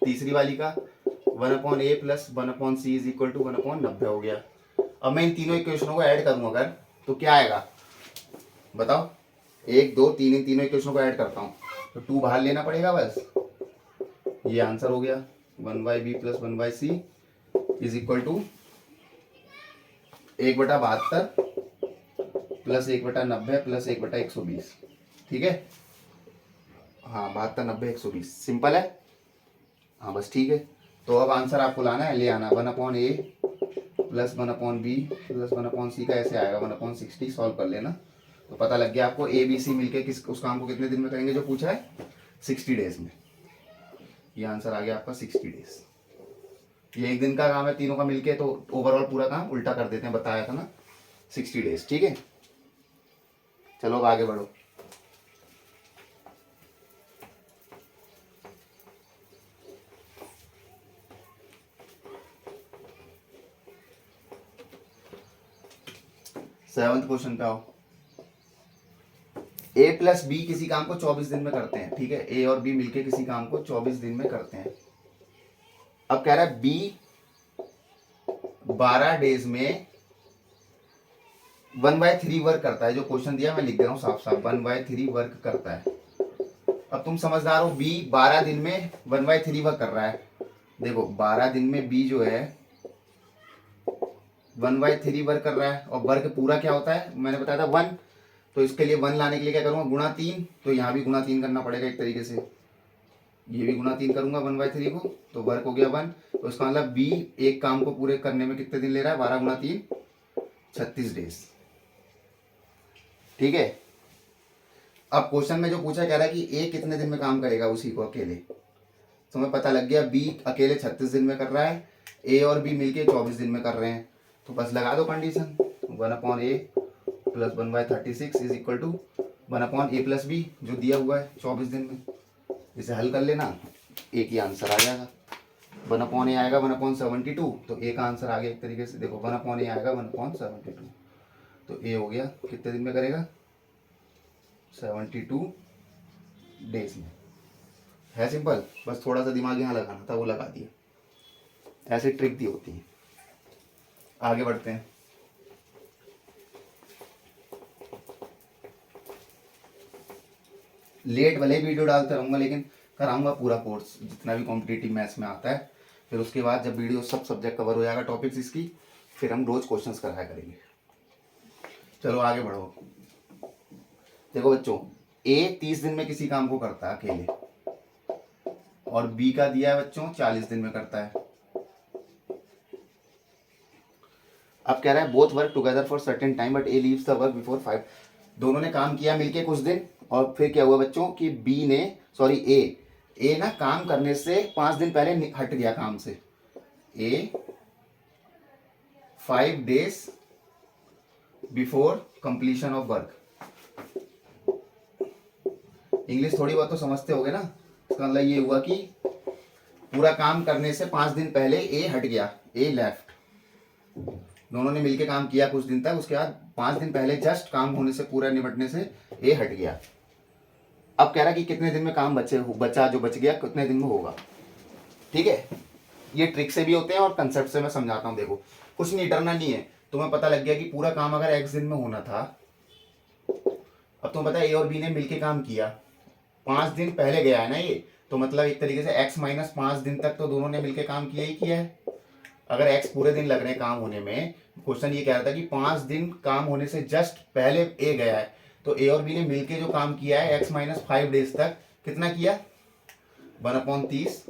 तीसरी वाली का 1/a + 1/c = 1/90 हो गया। अब मैं इन तीनों इक्वेशनों को ऐड करूँ अगर, तो क्या आएगा बताओ? 1 2 3, इन तीनों इक्वेशनों को ऐड करता हूँ तो 2 बाहर लेना पड़ेगा बस। ये आंसर हो गया 1/b + 1/c = 1/72 + 1/90 + 1/120। ठीक है, हाँ 72 90 120, सिंपल है। हाँ बस ठीक है। तो अब आंसर आपको लाना है, ले आना 1/a + 1/b + 1/c का ऐसे आएगा 1/60। सॉल्व कर लेना तो पता लग गया आपको। ए बी सी मिलके किस उस काम को कितने दिन में करेंगे जो पूछा है? 60 डेज में। ये आंसर आ गया आपका 60 डेज। ये एक दिन का काम है तीनों का मिलके, तो ओवरऑल पूरा काम उल्टा कर देते हैं, बताया था ना 60 डेज। ठीक है, चलो अब आगे बढ़ो। सेवंथ क्वेश्चन पे आओ। ए प्लस बी किसी काम को 24 दिन में करते हैं। ठीक है, ए और बी मिलके किसी काम को 24 दिन में करते हैं। अब कह रहा है बी 12 डेज में 1/3 वर्क करता है। जो क्वेश्चन दिया मैं लिख दे रहा हूँ साफ साफ, 1/3 वर्क करता है। अब तुम समझदार हो, बी 12 दिन में 1/3 वर्क कर रहा है। देखो 12 दिन में बी जो है 1/3 वर्क कर रहा है, और वर्क पूरा क्या होता है मैंने बताया था 1। तो इसके लिए 1 लाने के लिए क्या करूंगा, गुणा 3। तो यहाँ भी गुणा 3 करना पड़ेगा एक तरीके से, ये भी गुणा 3 करूंगा 1/3 को, तो वर्क हो गया 1। तो इसका मतलब बी एक काम को पूरे करने में कितने दिन ले रहा है, 12 गुणा 3 36 डेज। ठीक है, अब क्वेश्चन में जो पूछा कह रहा है कि ए कितने दिन में काम करेगा उसी को अकेले। तो हमें पता लग गया बी अकेले 36 दिन में कर रहा है, ए और बी मिलके 24 दिन में कर रहे हैं। तो बस लगा दो condition, 1/a plus 1/36 is equal to 1/a plus B, जो दिया हुआ है 24 दिन में। इसे हल कर लेना, ए की आंसर आ जाएगा। 1/a आएगा 1/72, तो ए का आंसर आ गया एक तरीके से। देखो 1/a आएगा 1/72, तो ए हो गया कितने दिन में करेगा, 72 डेज में। है सिंपल, बस थोड़ा सा दिमाग यहाँ लगाना था, वो लगा दिया। ऐसी ट्रिक दी होती है। आगे बढ़ते हैं। लेट भले ही वीडियो डालते रहूँगा, लेकिन कराऊंगा पूरा कोर्स जितना भी कॉम्पिटिटिव मैथ्स में आता है। फिर उसके बाद जब वीडियो सब सब्जेक्ट कवर हो जाएगा टॉपिक्स इसकी, फिर हम रोज क्वेश्चंस कराया करेंगे। चलो आगे बढ़ो। देखो बच्चों, ए 30 दिन में किसी काम को करता है अकेले, और बी का दिया है बच्चों 40 दिन में करता है। अब कह रहा है both work together for certain time but A leaves the work before 5। दोनों ने काम किया मिलके कुछ दिन, और फिर क्या हुआ बच्चों कि बी ने सॉरी ए ना काम करने से 5 दिन पहले हट गया काम से। ए 5 days before completion of work. English थोड़ी बहुत तो समझते होगे ना। इसका मतलब ये हुआ कि पूरा काम करने से 5 दिन पहले ए हट गया, ए लेफ्ट। दोनों ने मिलके काम किया कुछ दिन तक, उसके बाद 5 दिन पहले जस्ट काम होने से, पूरा निपटने से ए हट गया। अब कह रहा है कि कितने दिन में काम बचा जो बच गया कितने दिन में होगा। ठीक है, ये ट्रिक से भी होते हैं और कंसेप्ट से मैं समझाता हूँ। देखो कुछ नहीं डरना नहीं है, तुम्हें पता लग गया कि पूरा काम अगर एक्स दिन में होना था। अब तुम्हें पता है ए और बी ने मिलके काम किया, 5 दिन पहले गया है ना ये, तो मतलब एक तरीके से x माइनस 5 दिन तक तो दोनों ने मिलके काम किया ही किया है। अगर x पूरे दिन लग रहे हैं काम होने में, क्वेश्चन ये कह रहा था कि 5 दिन काम होने से जस्ट पहले ए गया है, तो ए और बी ने मिलके जो काम किया है x माइनस 5 डेज तक, कितना किया 1/30।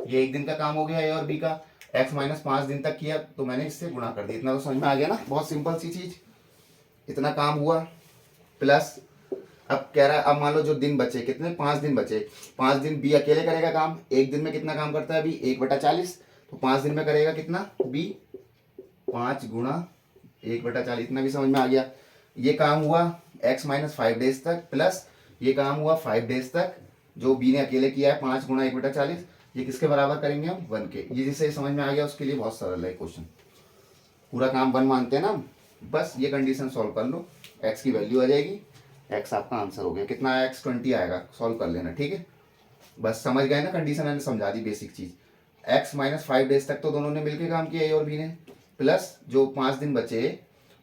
ये एक दिन का काम हो गया ए और बी का, x माइनस 5 दिन तक किया, तो मैंने इससे गुणा कर दिया। इतना तो समझ में आ गया ना, बहुत सिंपल सी चीज। इतना काम हुआ प्लस अब कह रहा है, अब मान लो जो दिन बचे कितने, 5 दिन बचे। 5 दिन बी अकेले करेगा काम, एक दिन में कितना काम करता है बी 1/40, तो 5 दिन में करेगा कितना बी 5 गुणा 1/40। इतना भी समझ में आ गया। ये काम हुआ x माइनस 5 डेज तक, प्लस ये काम हुआ 5 डेज तक जो बी ने अकेले किया है 5 गुणा 1/40। ये किसके बराबर करेंगे हम 1 के। ये जिसे समझ में आ गया उसके लिए बहुत सरल है क्वेश्चन, पूरा काम 1 मानते हैं ना। बस ये कंडीशन सॉल्व कर लो, x की वैल्यू आ जाएगी, x आपका आंसर हो गया। कितना आया x 20 आएगा, सॉल्व कर लेना। ठीक है, बस समझ गए ना कंडीशन, मैंने समझा दी बेसिक चीज। x माइनस 5 डेज तक तो दोनों ने मिलकर काम किया ए और बी ने, प्लस जो 5 दिन बचे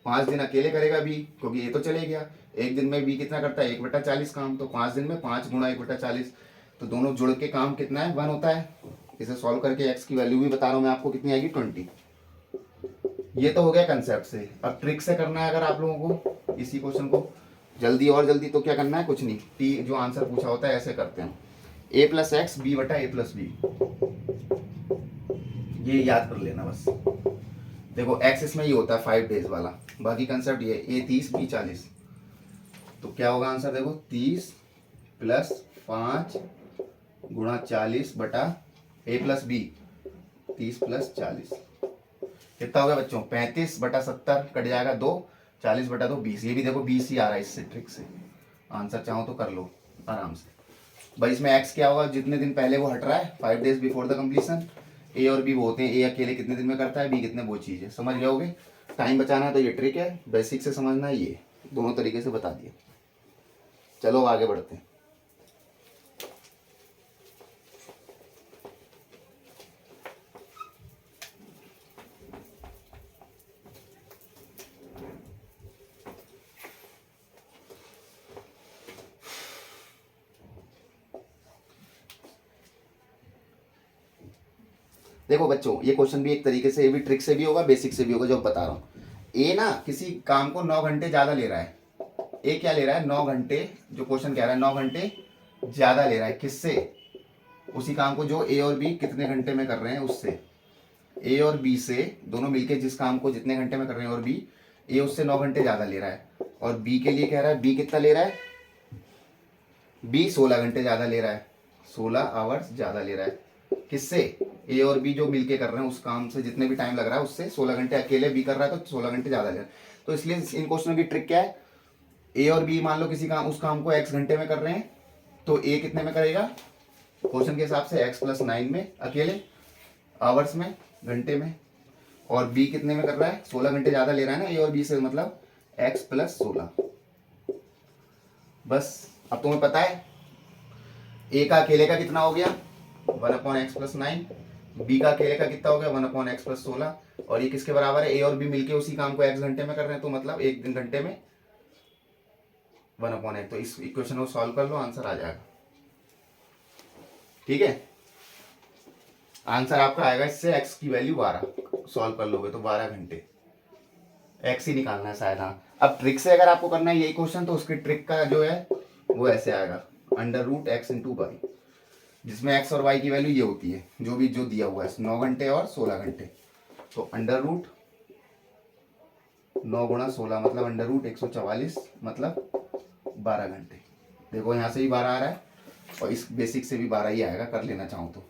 5 दिन अकेले करेगा बी, क्योंकि ये तो चले गया। एक दिन में बी कितना करता है 1/40 काम, तो 5 दिन में 5 गुणा 1/40, तो दोनों जुड़ के काम कितना है 1 होता है। इसे सॉल्व करके x की वैल्यू भी बता रहा हूँ मैं आपको कितनी आएगी 20। ये तो हो गया कंसेप्ट से। अब ट्रिक से करना है अगर आप लोगों को इसी क्वेश्चन को जल्दी और जल्दी, तो क्या करना है कुछ नहीं, टी जो आंसर पूछा होता है ऐसे करते हैं, a प्लस एक्स बी बटा ए प्लस बी, ये याद कर लेना बस। देखो x इसमें ये होता है 5 डेज वाला, बाकी कंसेप्ट ये a 30 b 40, तो क्या होगा आंसर देखो 30 प्लस 5 गुणा 40 बटा ए प्लस बी, 30 प्लस 40 कितना हो गया बच्चों, 35 बटा 70 कट जाएगा 2, 40 बटा 2 20। ये भी देखो 20 ही आ रहा है इससे ट्रिक से। आंसर चाहो तो कर लो आराम से भाई। इसमें एक्स क्या होगा, जितने दिन पहले वो हट रहा है 5 डेज बिफोर द कंप्लीशन। ए और बी वो होते हैं, ए अकेले कितने दिन में करता है, बी कितने, वो चीज़ है। समझ जाओगे, टाइम बचाना है तो ये ट्रिक है, बेसिक से समझना है, ये दोनों तरीके से बता दिए। चलो आगे बढ़ते हैं। देखो बच्चों, ये क्वेश्चन भी एक तरीके से, ये भी ट्रिक से भी होगा, बेसिक से भी होगा, जो बता रहा हूँ। ए ना किसी काम को 9 घंटे ज़्यादा ले रहा है। ए क्या ले रहा है, 9 घंटे, जो क्वेश्चन कह रहा है 9 घंटे ज़्यादा ले रहा है। किससे, उसी काम को जो ए और बी कितने घंटे में कर रहे हैं उससे। ए और बी से दोनों मिलके जिस काम को जितने घंटे में कर रहे हैं, और बी, ए उससे 9 घंटे ज़्यादा ले रहा है। और बी के लिए कह रहा है, बी कितना ले रहा है, बी 16 घंटे ज़्यादा ले रहा है, 16 आवर्स ज़्यादा ले रहा है। किससे, ए और बी जो मिलके कर रहे हैं उस काम से जितने भी टाइम लग रहा है उससे 16 घंटे अकेले बी कर रहा है तो 16 घंटे ज़्यादा ले रहा है। तो इसलिए इन क्वेश्चनों की ट्रिक क्या है, ए और बी मान लो किसी काम, उस काम को एक्स घंटे में कर रहे हैं, तो ए कितने में करेगा क्वेश्चन के हिसाब से, एक्स प्लस 9 में अकेले आवर्स में, घंटे में। और बी कितने में कर रहा है, 16 घंटे ज़्यादा ले रहा है ना ए और बी से, मतलब एक्स प्लस 16। बस अब तुम्हें पता है ए का अकेले का कितना हो गया, 1/x प्लस 9, बी का अकेले का कितना हो गया, 1/x प्लस 16। और ये किसके बराबर है, ए और बी मिलके उसी काम को x घंटे में कर रहे हैं, तो मतलब एक दिन घंटे में 1/x। तो इस इक्वेशन को सॉल्व कर लो, आंसर आ जाएगा। ठीक है, आंसर आपका आएगा इससे, x की वैल्यू 12 सॉल्व कर लोगे तो 12 घंटे, x ही निकालना है शायद। हाँ, अब ट्रिक से अगर आपको करना है यही क्वेश्चन, तो उसकी ट्रिक का जो है वो ऐसे आएगा, √x × y, जिसमें x और y की वैल्यू ये होती है, जो भी जो दिया हुआ है 9 घंटे और 16 घंटे। तो √9 × 16 मतलब √144 मतलब 12 घंटे। देखो यहाँ से भी 12 आ रहा है और इस बेसिक से भी 12 ही आएगा, कर लेना चाहूँ तो।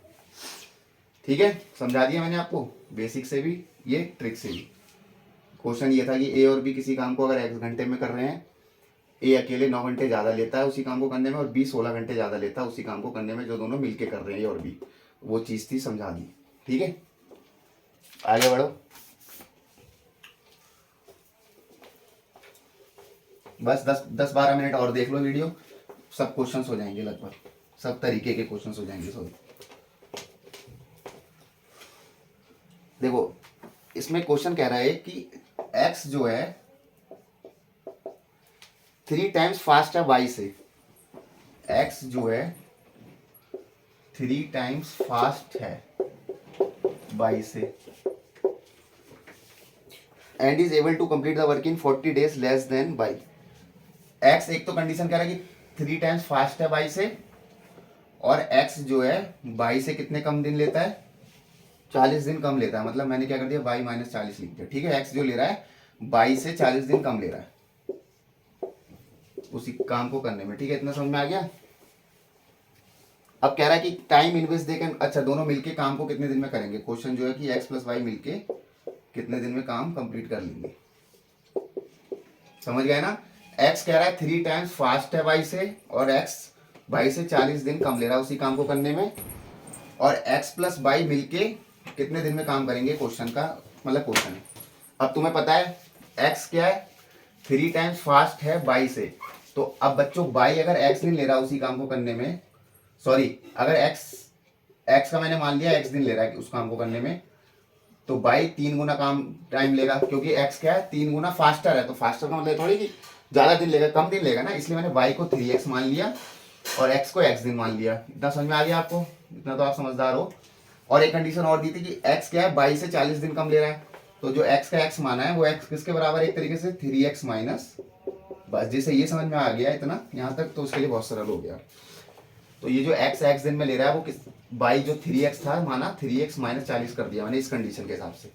ठीक है, समझा दिया मैंने आपको, बेसिक से भी ये, ट्रिक से भी। क्वेश्चन ये था कि ए और बी किसी काम को अगर x घंटे में कर रहे हैं, ए अकेले 9 घंटे ज़्यादा लेता है उसी काम को करने में, और बी 16 घंटे ज़्यादा लेता है उसी काम को करने में, जो दोनों मिलके कर रहे हैं ए और बी। वो चीज़ थी, समझा दी। ठीक है, आगे बढ़ो। बस 10-12 मिनट और देख लो वीडियो, सब क्वेश्चंस हो जाएंगे, लगभग सब तरीके के क्वेश्चंस हो जाएंगे। सॉरी, देखो इसमें क्वेश्चन कह रहा है कि x जो है 3 टाइम्स फास्ट है y से। x जो है 3 टाइम्स फास्ट है y से, and is able to complete the work in 40 days less than y। x एक तो कंडीशन कह रहा है कि 3 टाइम्स फास्ट है y से, और x जो है y से कितने कम दिन लेता है, 40 दिन कम लेता है। मतलब मैंने क्या कर दिया, y - 40 लिख दिया। ठीक है, x जो ले रहा है y से 40 दिन कम ले रहा है उसी काम को करने में। ठीक है, इतना समझ में आ गया। अब कह रहा है कि टाइम इन्वेस्ट देकर, अच्छा दोनों मिलके काम को कितने दिन में करेंगे। क्वेश्चन जो है कि x प्लस वाई मिलके कितने दिन में काम कंप्लीट कर लेंगे। समझ गए ना, x कह रहा है 3 टाइम्स फास्ट है y से, और x y से 40 दिन कम ले रहा है उसी काम को करने में, और x प्लस वाई मिलके कितने दिन में काम करेंगे, क्वेश्चन का मतलब क्वेश्चन है। अब तुम्हें पता है x क्या है, 3 टाइम्स फास्ट है y से, तो अब बच्चों y अगर x दिन ले रहा है उसी काम को करने में, सॉरी अगर x का मैंने मान लिया x दिन ले रहा है उस काम को करने में, तो y 3 गुना काम टाइम लेगा, क्योंकि x क्या है 3 गुना फास्टर है। तो फास्टर का मतलब थोड़ी कि ज़्यादा दिन लेगा, कम दिन लेगा ना, इसलिए मैंने y को 3x मान लिया और x को x दिन मान लिया। इतना समझ में आ गया आपको, इतना तो आप समझदार हो। और एक कंडीशन और दी थी कि x क्या है y से 40 दिन कम ले रहा है, तो जो x का x माना है वो x किसके बराबर है, एक तरीके से 3x माइनस। बस जैसे ये समझ में आ गया इतना यहाँ तक, तो उसके लिए बहुत सरल हो गया। तो ये जो x दिन में ले रहा है वो किस, y जो 3x था माना 3x - 40 कर दिया मैंने इस कंडीशन के हिसाब से।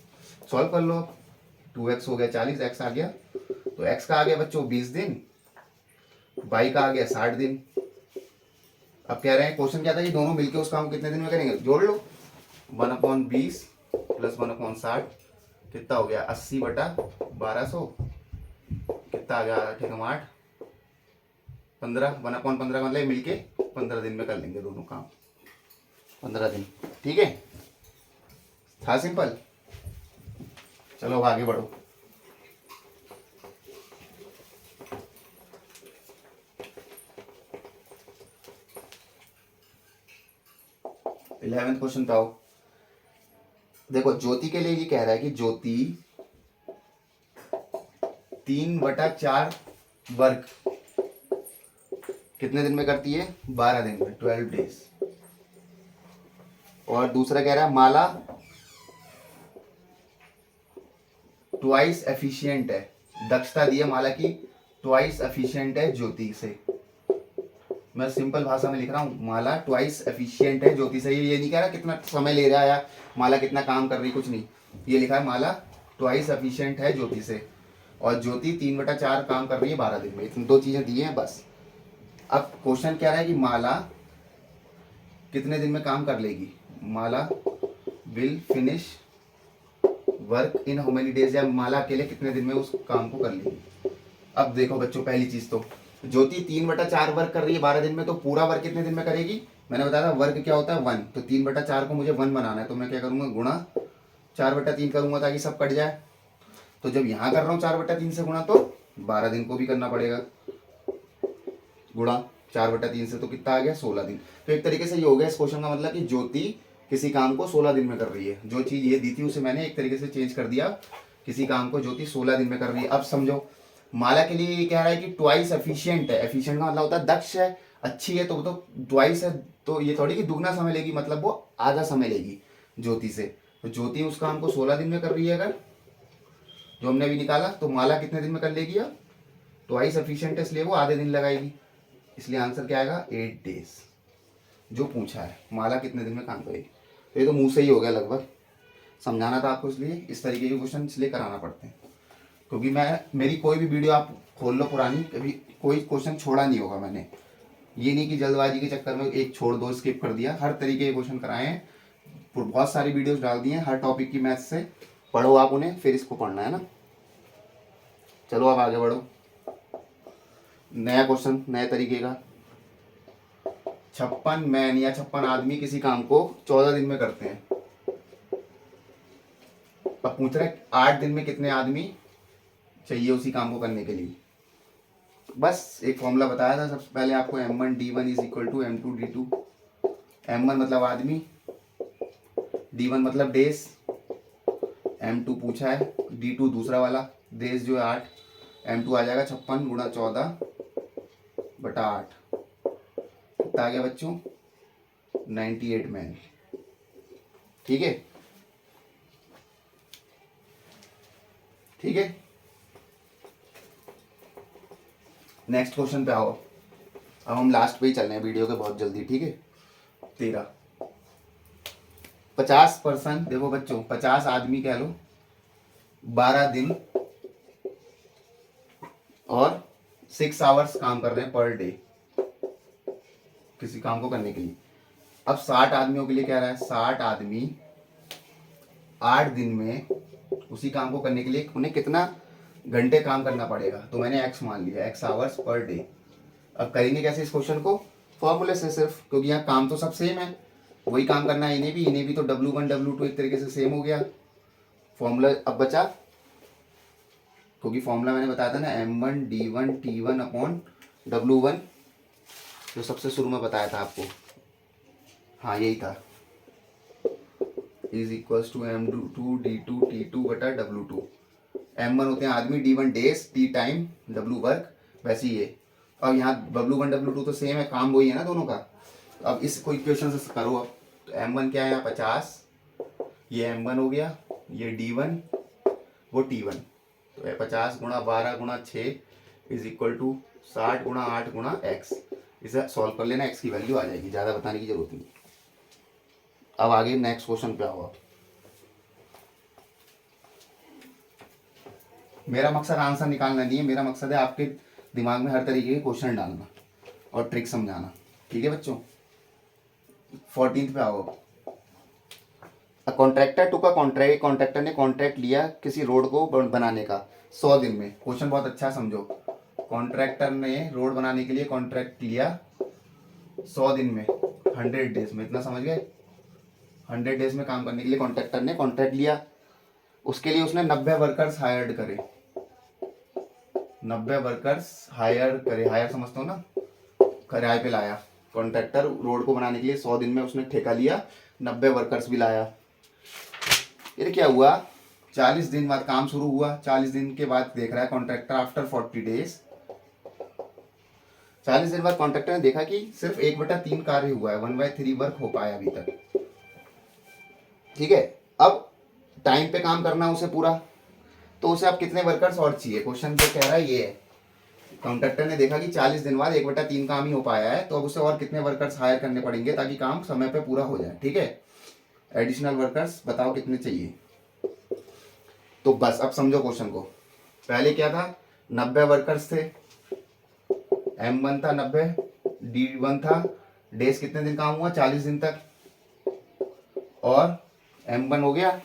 सॉल्व कर लो, 2x हो गया 40, x आ गया, तो x का आ गया बच्चों 20 दिन, y का आ गया 60 दिन। अब कह रहे हैं क्वेश्चन क्या था कि दोनों मिलके उस काम को कितने दिन में करेंगे, जोड़ लो 1/20 प्लस 1/60 कितना हो गया 80/1200 कितना आ गया 8 15 1/15 का मतलब मिलके 15 दिन में कर लेंगे दोनों काम 15 दिन। ठीक है, था सिंपल। चलो अब आगे बढ़ो। इलेवेंथ क्वेश्चन पे आओ। देखो ज्योति के लिए ये कह रहा है कि ज्योति 3/4 वर्क कितने दिन में करती है, 12 दिन में, 12 डेज। और दूसरा कह रहा है माला ट्वाइस एफिशिएंट है, दक्षता दी है माला की ट्वाइस एफिशिएंट है ज्योति से। मैं सिंपल भाषा में लिख रहा हूँ, माला ट्वाइस एफिशिएंट है ज्योति से। ये नहीं कह रहा कितना समय ले रहा है या माला कितना काम कर रही, कुछ नहीं, ये लिखा है माला ट्वाइस एफिशिएंट है ज्योति से, और ज्योति 3/4 काम कर रही है 12 दिन में। इतनी दो चीजें दी हैं बस। अब क्वेश्चन क्या रहा है कि माला कितने दिन में काम कर लेगी, Mala will finish work in how many days, या माला अकेले कितने दिन में उस काम को कर लेगी। अब देखो बच्चों, पहली चीज तो ज्योति 3/4 वर्क कर रही है 12 दिन में, तो पूरा वर्क कितने दिन में करेगी, मैंने बताया था वर्क क्या होता है 1, तो 3/4 को मुझे 1 बनाना है, तो मैं क्या करूंगा गुणा 4/3 करूंगा ताकि सब कट जाए। तो जब यहाँ कर रहा हूँ 4/3 से गुणा, तो 12 दिन को भी करना पड़ेगा गुणा 4/3 से, तो कितना आ गया 16 दिन। तो एक तरीके से ये हो गया इस क्वेश्चन का मतलब कि ज्योति किसी काम को 16 दिन में कर रही है। जो चीज ये दी थी उसे मैंने एक तरीके से चेंज कर दिया, किसी काम को ज्योति 16 दिन में कर रही है। अब समझो माला के लिए ये कह रहा है कि ट्वाइस एफिशिएंट है, एफिशिएंट का मतलब होता है दक्ष है, अच्छी है, तो वो तो ट्वाइस है, तो ये थोड़ी कि दुगना समय लेगी, मतलब वो आधा समय लेगी ज्योति से। तो ज्योति उस काम को 16 दिन में कर रही है अगर, जो हमने अभी निकाला, तो माला कितने दिन में कर लेगी, अब ट्वाइस एफिशिएंट है इसलिए वो आधे दिन लगाएगी, इसलिए आंसर क्या आएगा 8 डेज। जो पूछा है माला कितने दिन में काम करेगी, तो ये तो मुंह से ही हो गया लगभग, समझाना था आपको, इसलिए इस तरीके के क्वेश्चन इसलिए कराना पड़ते हैं, क्योंकि मेरी कोई भी वीडियो आप खोल लो पुरानी, कभी कोई क्वेश्चन छोड़ा नहीं होगा मैंने। ये नहीं कि जल्दबाजी के चक्कर में एक छोड़ दो, स्किप कर दिया, हर तरीके के क्वेश्चन कराए हैं, बहुत सारी वीडियोस डाल दी हैं हर टॉपिक की, मैथ्स से पढ़ो आप उन्हें, फिर इसको पढ़ना है ना। चलो अब आगे बढ़ो। नया क्वेश्चन नए तरीके का, 56 मैन या 56 आदमी किसी काम को 14 दिन में करते हैं। अब पूछ रहे 8 दिन में कितने आदमी चाहिए उसी काम को करने के लिए। बस एक फॉर्मूला बताया था सबसे पहले आपको, M1D1 is equal to M2D2। M1 मतलब आदमी, D1 मतलब डेज, M2 पूछा है, D2 दूसरा वाला डेज जो है 8, M2 आ जाएगा 56 गुणा 14/8, कितना आ गया बच्चों 98 मैन। ठीक है, ठीक है। नेक्स्ट क्वेश्चन पे आओ। अब हम लास्ट पे ही चल रहे हैं वीडियो के बहुत जल्दी, ठीक है। 13 50%, देखो बच्चों 50 आदमी कह लो 12 दिन और 6 आवर्स काम कर रहे हैं पर डे किसी काम को करने के लिए। अब 60 आदमियों के लिए कह रहा है 60 आदमी 8 दिन में उसी काम को करने के लिए उन्हें कितना घंटे काम करना पड़ेगा, तो मैंने x मान लिया, x आवर्स पर डे। अब करेंगे कैसे इस क्वेश्चन को, फॉर्मूले से सिर्फ, क्योंकि यहाँ काम तो सब सेम है, वही काम करना है इन्हें भी, तो W1 W2 एक तरीके से सेम हो गया। फॉर्मूला अब बचा, क्योंकि फॉर्मूला मैंने बताया था ना M1D1T1/W1, जो सबसे शुरू में बताया था आपको, हाँ यही था, is equals to M2D2T2/W2। M1 होते हैं आदमी, D1 days, T time, W work, वैसे ही है। और यहाँ W1 W2 तो सेम है, काम वही है ना दोनों का। अब इसको इक्वेशन से करो। अब तो M1 क्या है यहाँ 50, ये M1 हो गया, ये D1 वो T1, तो 50 गुणा 12 गुणा 6 इज इक्वल टू 60 गुणा 8 गुणा x। इसे सॉल्व कर लेना, x की वैल्यू आ जाएगी, ज़्यादा बताने की जरूरत नहीं। अब आगे नेक्स्ट क्वेश्चन पे आओ। आप मेरा मकसद आंसर निकालना नहीं है, मेरा मकसद है आपके दिमाग में हर तरीके के क्वेश्चन डालना और ट्रिक समझाना, ठीक है बच्चों। 14 पे आओ। कॉन्ट्रैक्टर टू का कॉन्ट्रैक्ट, कॉन्ट्रैक्टर ने कॉन्ट्रैक्ट लिया किसी रोड को बनाने का 100 दिन में। क्वेश्चन बहुत अच्छा समझो। कॉन्ट्रैक्टर ने रोड बनाने के लिए कॉन्ट्रैक्ट लिया 100 दिन में, 100 डेज में, इतना समझ गए। 100 डेज में काम करने के लिए कॉन्ट्रैक्टर ने कॉन्ट्रैक्ट लिया। उसके लिए उसने 90 वर्कर्स हायर्ड करे। 90 वर्कर्स हायर करे, हायर समझते हो ना, किराए पे लाया। कॉन्ट्रैक्टर रोड को बनाने के लिए 100 दिन में उसने ठेका लिया, 90 वर्कर्स भी लाया। ये क्या हुआ, 40 दिन बाद काम शुरू हुआ। 40 दिन के बाद देख रहा है कॉन्ट्रैक्टर आफ्टर 40 डेज, 40 दिन बाद कॉन्ट्रैक्टर ने देखा कि सिर्फ 1/3 कार्य हुआ है, 1/3 वर्क हो पाया अभी तक। ठीक है, अब टाइम पे काम करना उसे पूरा, तो उसे अब कितने वर्कर्स और चाहिए। क्वेश्चन जो कह रहा है ये है, कॉन्ट्रैक्टर ने देखा कि 40 दिन बाद 1/3 काम ही हो पाया है, तो अब उसे और कितने वर्कर्स हायर करने पड़ेंगे ताकि काम समय पे पूरा हो जाए। ठीक है, एडिशनल वर्कर्स बताओ कितने चाहिए। तो बस अब समझो क्वेश्चन को। पहले क्या था, 90 वर्कर्स थे, M1 था 90, D1 था, डेज कितने दिन काम हुआ 40 दिन तक, और M1 हो गया,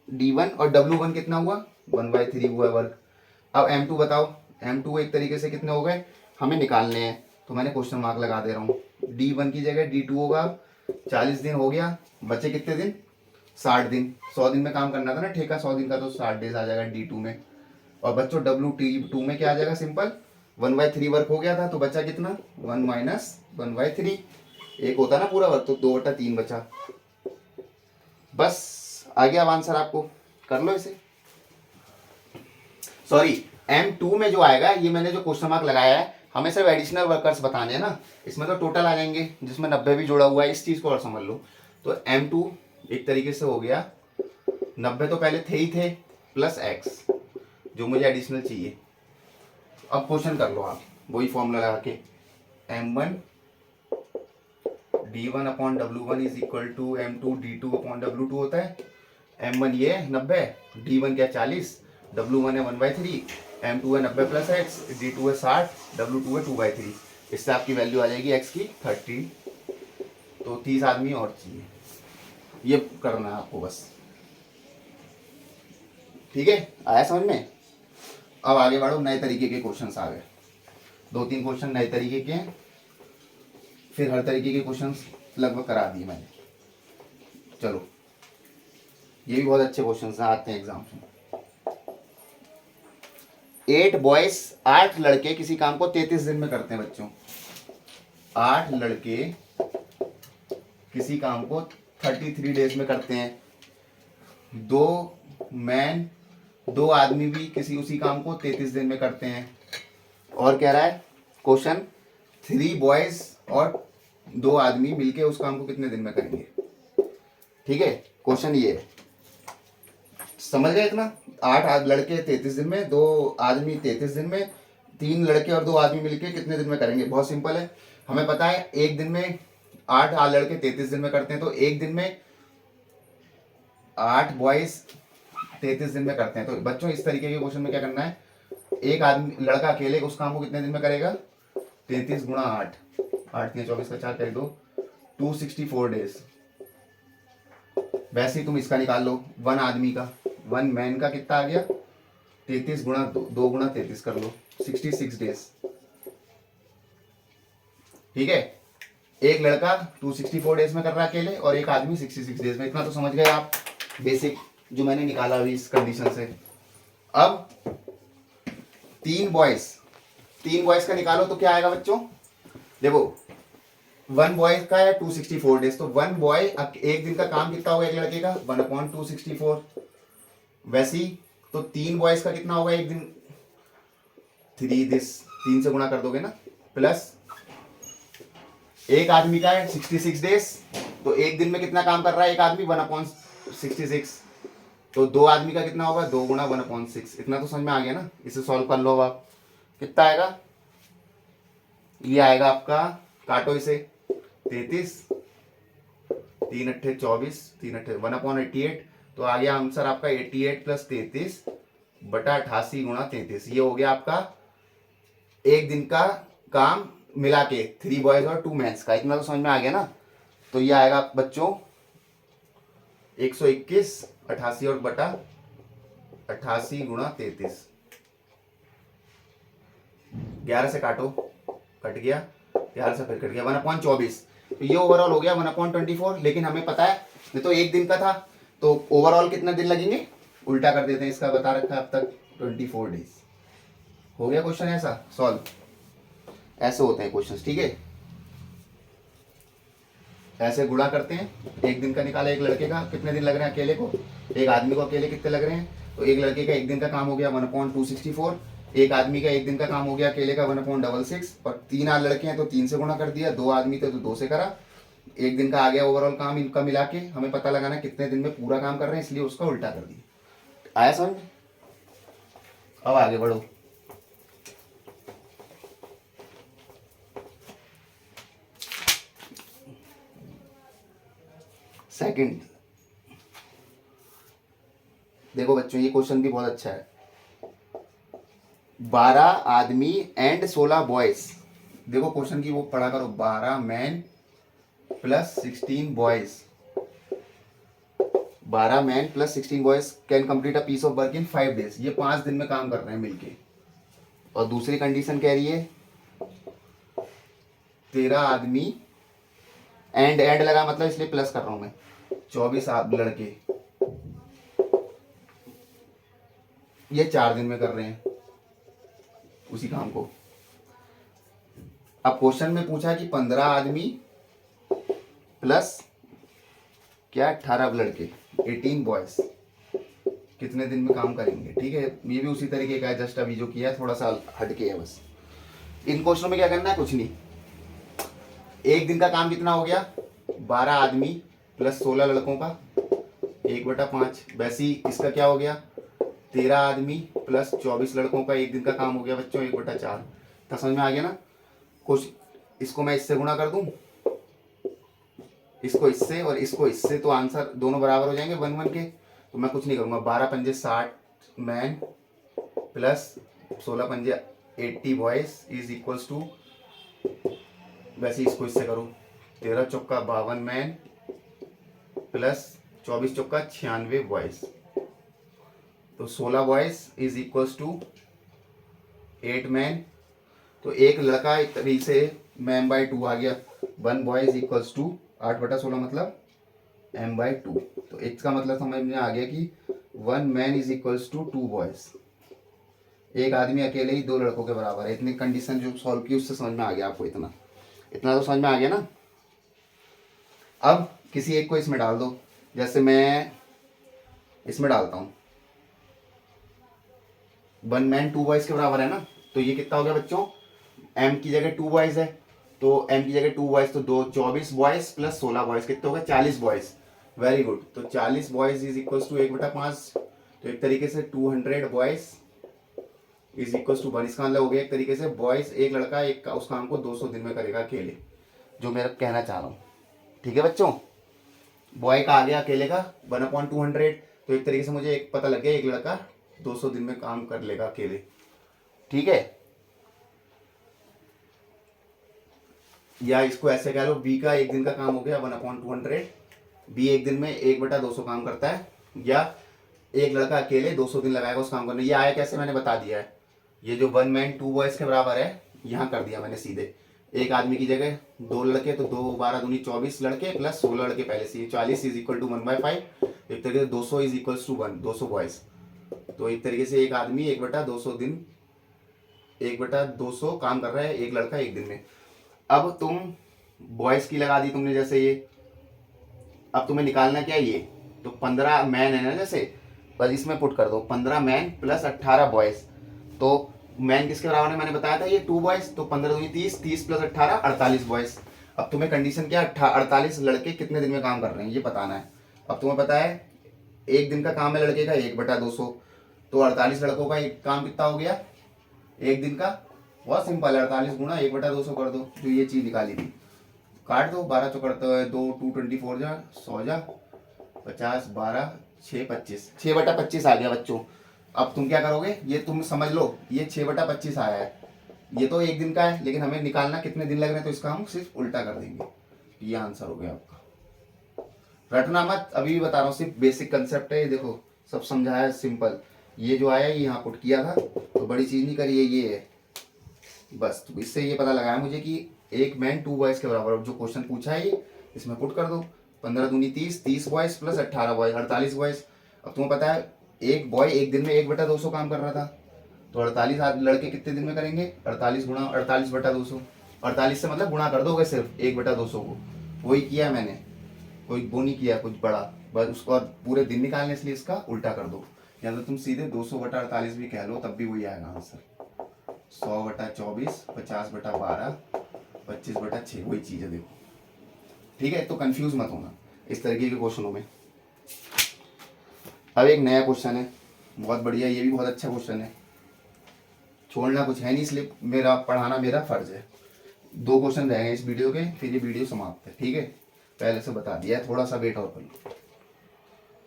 D1 और W1 कितना हुआ 1/3 हुआ वर्क। अब M2 बताओ, M2 एक तरीके से कितने हो गए हमें निकालने हैं, तो मैंने क्वेश्चन मार्क लगा दे रहा हूँ। D1 की जगह D2 होगा, 40 दिन हो गया, बचे कितने दिन 60 दिन। 100 दिन में काम करना था ना ठेका 100 दिन का, तो 60 डेज आ जाएगा D2 में। और बच्चों W2 में क्या आ जाएगा, सिंपल 1/3 वर्क हो गया था, तो बचा कितना 1 माइनस 1/3, एक होता ना पूरा वर्क, तो 2/3 बचा। बस आ गया अब आंसर, आपको कर लो इसे। सॉरी, M2 में जो आएगा, ये मैंने जो क्वेश्चन मार्क लगाया है, हमें सिर्फ एडिशनल वर्कर्स बताने हैं ना, इसमें तो टोटल आ जाएंगे जिसमें 90 भी जुड़ा हुआ है, इस चीज को और समझ लो। तो M2 एक तरीके से हो गया, 90 तो पहले थे ही थे प्लस x जो मुझे एडिशनल चाहिए। अब क्वेश्चन कर लो आप वही फॉर्मूला लगा के, M1 D1 upon W1 is equal to M2 D2 upon W2 होता है। M1 ये 90, D1 क्या 40, W1 है 1/3, M2 है 90 प्लस x, D2 है 60, W2 है 2/3। इससे आपकी वैल्यू आ जाएगी x की 30। तो 30 आदमी और चाहिए, ये करना है आपको बस। ठीक है, आया समझ में। अब आगे बढ़ो, नए तरीके के क्वेश्चंस आ गए, 2-3 क्वेश्चन नए तरीके के हैं, फिर हर तरीके के क्वेश्चंस लगभग करा दिए मैंने। चलो, ये भी बहुत अच्छे क्वेश्चंस आते हैं एग्जाम में। 8 बॉयज, 8 लड़के किसी काम को 33 दिन में करते हैं बच्चों। 8 लड़के किसी काम को 33 डेज में करते हैं। 2 आदमी भी किसी उसी काम को 33 दिन में करते हैं। और कह रहा है क्वेश्चन, 3 बॉयज और 2 आदमी मिलके उस काम को कितने दिन में करेंगे। ठीक है, क्वेश्चन ये है, समझ गए इतना। 8 लड़के 33 दिन में, 2 आदमी 33 दिन में, 3 लड़के और 2 आदमी मिलके कितने दिन में करेंगे। बहुत सिंपल है, हमें पता है एक दिन में 8 लड़के 33 दिन में करते हैं, तो एक दिन में 8 बॉयज 33 दिन में करते हैं। तो बच्चों इस तरीके के क्वेश्चन में क्या करना है, एक आदमी लड़का अकेले उस काम को कितने दिन में करेगा, 33 गुणा 8, 8 3 24 का 4 कर दो, 264 डेज। वैसे ही तुम इसका निकाल लो, 1 आदमी का, 1 मैन का कितना आ गया, 33 गुणा 2 गुणा 33 कर लो, 66 डेज। ठीक है, एक लड़का 264 डेज में कर रहा है अकेले, और एक आदमी 66 डेज में। इतना तो समझ गए आप बेसिक जो मैंने निकाला अभी इस कंडीशन से। अब 3 बॉयज का निकालो तो क्या आएगा बच्चों, देखो 1 बॉय का है 264 डेज, तो 1 बॉय एक दिन का काम कितना होगा एक लड़के का, 1/264। वैसे ही तो 3 बॉयज का कितना होगा एक दिन, 3 से गुणा कर दोगे ना, प्लस एक आदमी का है 66 डेज, तो एक दिन में कितना काम कर रहा है एक आदमी, 1/66। तो 2 आदमी का कितना होगा, 2 गुणा 1/6। इतना तो समझ में आ गया ना, इसे सॉल्व कर लो आप। कितना आएगा, ये आएगा आपका, काटो इसे, 33, 3 अट्ठे 24, 3 अट्ठे 1/88। तो आ गया आंसर आपका 88 प्लस 33 बटा 88 गुणा 33। ये हो गया आपका एक दिन का काम मिला के 3 बॉयज और 2 मैन्स का। इतना तो समझ में आ गया ना। तो ये आएगा बच्चों 121, 88 और बटा 88 गुणा 33, 11 से काटो, कट गया, 11 से फिर कट गया, 1/24। तो ये ओवरऑल हो गया 1/24। लेकिन हमें पता है ये तो एक दिन का था, तो ओवरऑल कितने दिन लगेंगे, उल्टा कर देते हैं, इसका बता रखा है अब तक 24 डेज। हो गया क्वेश्चन ऐसा सॉल्व। ऐसे होते हैं क्वेश्चंस, ठीक है। ऐसे गुणा करते हैं, एक दिन का निकाला, एक लड़के का कितने दिन लग रहे हैं अकेले को, एक आदमी को अकेले कितने लग रहे हैं, तो एक लड़के का एक दिन का काम हो गया 1/264, एक आदमी का एक दिन का काम हो गया अकेले का 1/66, और 3 लड़के हैं तो 3 से गुणा कर दिया, 2 आदमी थे तो 2 से करा, एक दिन का आ गया ओवरऑल काम इनका मिला के। हमें पता लगाना कितने दिन में पूरा काम कर रहे हैं, इसलिए उसका उल्टा कर दिया। आया समझ? अब आगे बढ़ो। सेकंड, देखो बच्चों ये क्वेश्चन भी बहुत अच्छा है। 12 आदमी एंड 16 बॉयज, देखो क्वेश्चन की वो पढ़ा करो, 12 man plus 16 boys, 12 man plus 16 boys can complete a piece of work in 5 days. ये 5 दिन में काम कर रहे हैं मिलके। और दूसरी कंडीशन कह रही है 13 आदमी, एंड लगा मतलब इसलिए प्लस कर रहा हूं मैं, 24 लड़के ये 4 दिन में कर रहे हैं उसी काम को। अब क्वेश्चन में पूछा कि 15 आदमी प्लस क्या 18 लड़के, 18 बॉयज कितने दिन में काम करेंगे, ठीक है। ये भी उसी तरीके का है, जस्ट अभी जो किया है थोड़ा सा हटके है बस। इन क्वेश्चनों में क्या करना है, कुछ नहीं। एक दिन का काम कितना हो गया, 12 आदमी प्लस 16 लड़कों का 1/5। वैसे ही इसका क्या हो गया, 13 आदमी प्लस 24 लड़कों का एक दिन का काम हो गया बच्चों 1/4। तो समझ में आ गया ना। कुछ इसको मैं इससे गुणा कर दूं, इसको इससे और इसको इससे, तो आंसर दोनों बराबर हो जाएंगे 1 1 के। तो मैं कुछ नहीं करूंगा, 12 पंजे 60 मैन प्लस 16 पंजे 80 बॉयज इज इक्वल्स टू, वैसे इसको इससे करो, 13 चौका 52 मैन प्लस 24 चौका 96 बॉयज, तो 16 boys is equals to 8 man. तो एक लड़का एक तरीके से m/2 आ गया, 1 बॉय इज इक्वल्स टू 8/16 मतलब m/2। तो इसका मतलब समझ में आ गया कि 1 man is equals to 2 boys, एक आदमी अकेले ही 2 लड़कों के बराबर है। इतनी कंडीशन जो सॉल्व की उससे समझ में आ गया आपको, इतना तो समझ में आ गया ना। अब किसी एक को इसमें डाल दो, जैसे मैं इसमें डालता हूँ, 1 मैन 2 बॉयज के बराबर है ना। तो ये कितना हो गया बच्चों, m की जगह 2 बॉयज है, तो m की जगह 2 बॉयज, तो 24 बॉयज प्लस 16 बॉयज कितने हो गए, 40 बॉयज। Very good. तो 40 बॉयज इज इक्वल्स टू 1/5। तो एक तरीके से 200 बॉयज इज इक्वल्स टू 1। इसका मतलब हो गया एक तरीके से बॉयज, एक लड़का एक उस काम को 200 दिन में करेगा अकेले, जो मेरा कहना चाह रहा हूँ। ठीक है बच्चों, बॉय का आ गया अकेले का 1/200। तो एक तरीके से मुझे एक पता लग गया एक लड़का 200 दिन में काम कर लेगा अकेले। ठीक है, या इसको ऐसे कह लो, बी का एक दिन का काम हो गया 1/200। बी एक दिन में 1/200 काम करता है, या एक लड़का अकेले 200 दिन लगाएगा उस काम करने। ये आया कैसे मैंने बता दिया है, ये जो 1 मैन 2 बॉयज के बराबर है यहाँ कर दिया मैंने सीधे। एक आदमी की जगह 2 लड़के, तो 2 12 दूनी 24 लड़के प्लस 16 लड़के पहले से, 40 इज इक्वल टू 1/5। एक तरीके से 200 इज इक्वल टू 1, 200 बॉयज। तो एक तरीके से एक आदमी 1/200 दिन, 1/200 काम कर रहा है एक लड़का एक दिन में। अब तुम बॉयज की लगा दी तुमने जैसे ये, अब तुम्हें निकालना क्या है ये, तो 15 मैन है ना, जैसे बस इसमें पुट कर दो 15 मैन प्लस 18 बॉयज। तो मैन किसके बराबर है मैंने बताया था, ये 2 बॉयज। तो 15 दूनी 30, 30 प्लस 18 48 बॉयज। अब तुम्हें कंडीशन क्या, 48 लड़के कितने दिन में काम कर रहे हैं ये बताना है। अब तुम्हें पता है एक दिन का काम है लड़के का 1/200, तो 48 लड़कों का एक काम कितना हो गया एक दिन का, बहुत सिंपल है, 48 गुणा 1/200 कर दो, जो ये चीज निकाली थी। काट दो, 12 चौकड़ते हुए 2 2 24 जा 100 जा 50 12 6 25, 6/25 आ गया बच्चों। अब तुम क्या करोगे, ये तुम समझ लो, ये 6/25 आया है, ये तो एक दिन का है, लेकिन हमें निकालना कितने दिन लग रहे हैं, तो इसका हम सिर्फ उल्टा कर देंगे। ये आंसर हो गया आपका। रटना मत, अभी भी बता रहा हूँ, सिर्फ बेसिक कंसेप्ट है ये, देखो सब समझाया सिंपल। ये जो आया ये यहाँ पुट किया था, तो बड़ी चीज नहीं करी है, ये है बस। तो इससे ये पता लगाया मुझे कि एक मैन 2 बॉयज के बराबर। अब जो क्वेश्चन पूछा है ये, इसमें पुट कर दो, 15 दूनी 30, 30 बॉयज प्लस 18 बॉयज, 48 बॉयज। अब तुम्हें पता है एक बॉय एक दिन में 1/200 काम कर रहा था, तो 48 लड़के कितने दिन में करेंगे, 48 गुणा 48/200, 48 से मतलब गुणा कर दोगे सिर्फ 1/200 को, वही किया मैंने, कोई वो नहीं किया कुछ बड़ा, बस उसको और पूरे दिन निकालने, इसलिए इसका उल्टा कर दो, या तो तुम सीधे 200/48 भी कह लो, तब भी वही आएगा आंसर। 100/24, 50/12, 25/6, वही चीज़ है देखो। ठीक है, तो कंफ्यूज मत होना इस तरीके के क्वेश्चनों में। अब एक नया क्वेश्चन है, बहुत बढ़िया, ये भी बहुत अच्छा क्वेश्चन है, छोड़ना कुछ है नहीं, इसलिए मेरा पढ़ाना मेरा फर्ज है। 2 क्वेश्चन रह गए इस वीडियो के, फिर ये वीडियो समाप्त है। ठीक है, पहले से बता दिया है, थोड़ा सा वेट और कर लो।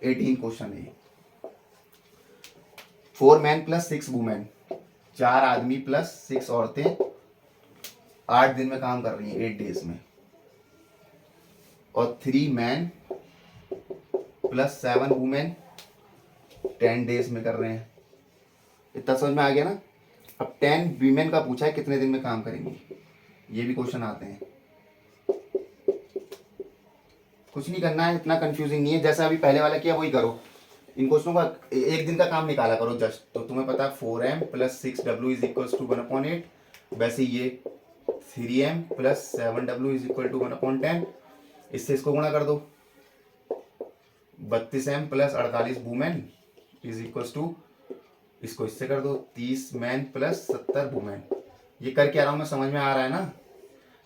18 क्वेश्चन है ये। 4 मैन प्लस 6 वुमेन, 4 आदमी प्लस 6 औरतें 8 दिन में काम कर रही हैं, 8 डेज में, और 3 मैन प्लस 7 वुमेन 10 डेज में कर रहे हैं। इतना समझ में आ गया ना। अब 10 वीमेन का पूछा है कितने दिन में काम करेंगी, ये भी क्वेश्चन आते हैं। कुछ नहीं करना है, इतना कंफ्यूजिंग नहीं है, जैसा अभी पहले वाला किया वही करो। इन क्वेश्चनों का एक दिन का काम निकाला करो जस्ट, तो तुम्हें पता है 4m plus 6w is equal to 1/8, वैसे ये 3m plus 7w is equal to 1/10, इससे इसको गुणा कर दो, 32m plus 48 women is equal to, इसको इससे कर दो 30 मैन प्लस 70 वुमेन। ये कर क्या रहा हूँ मैं, समझ में आ रहा है ना।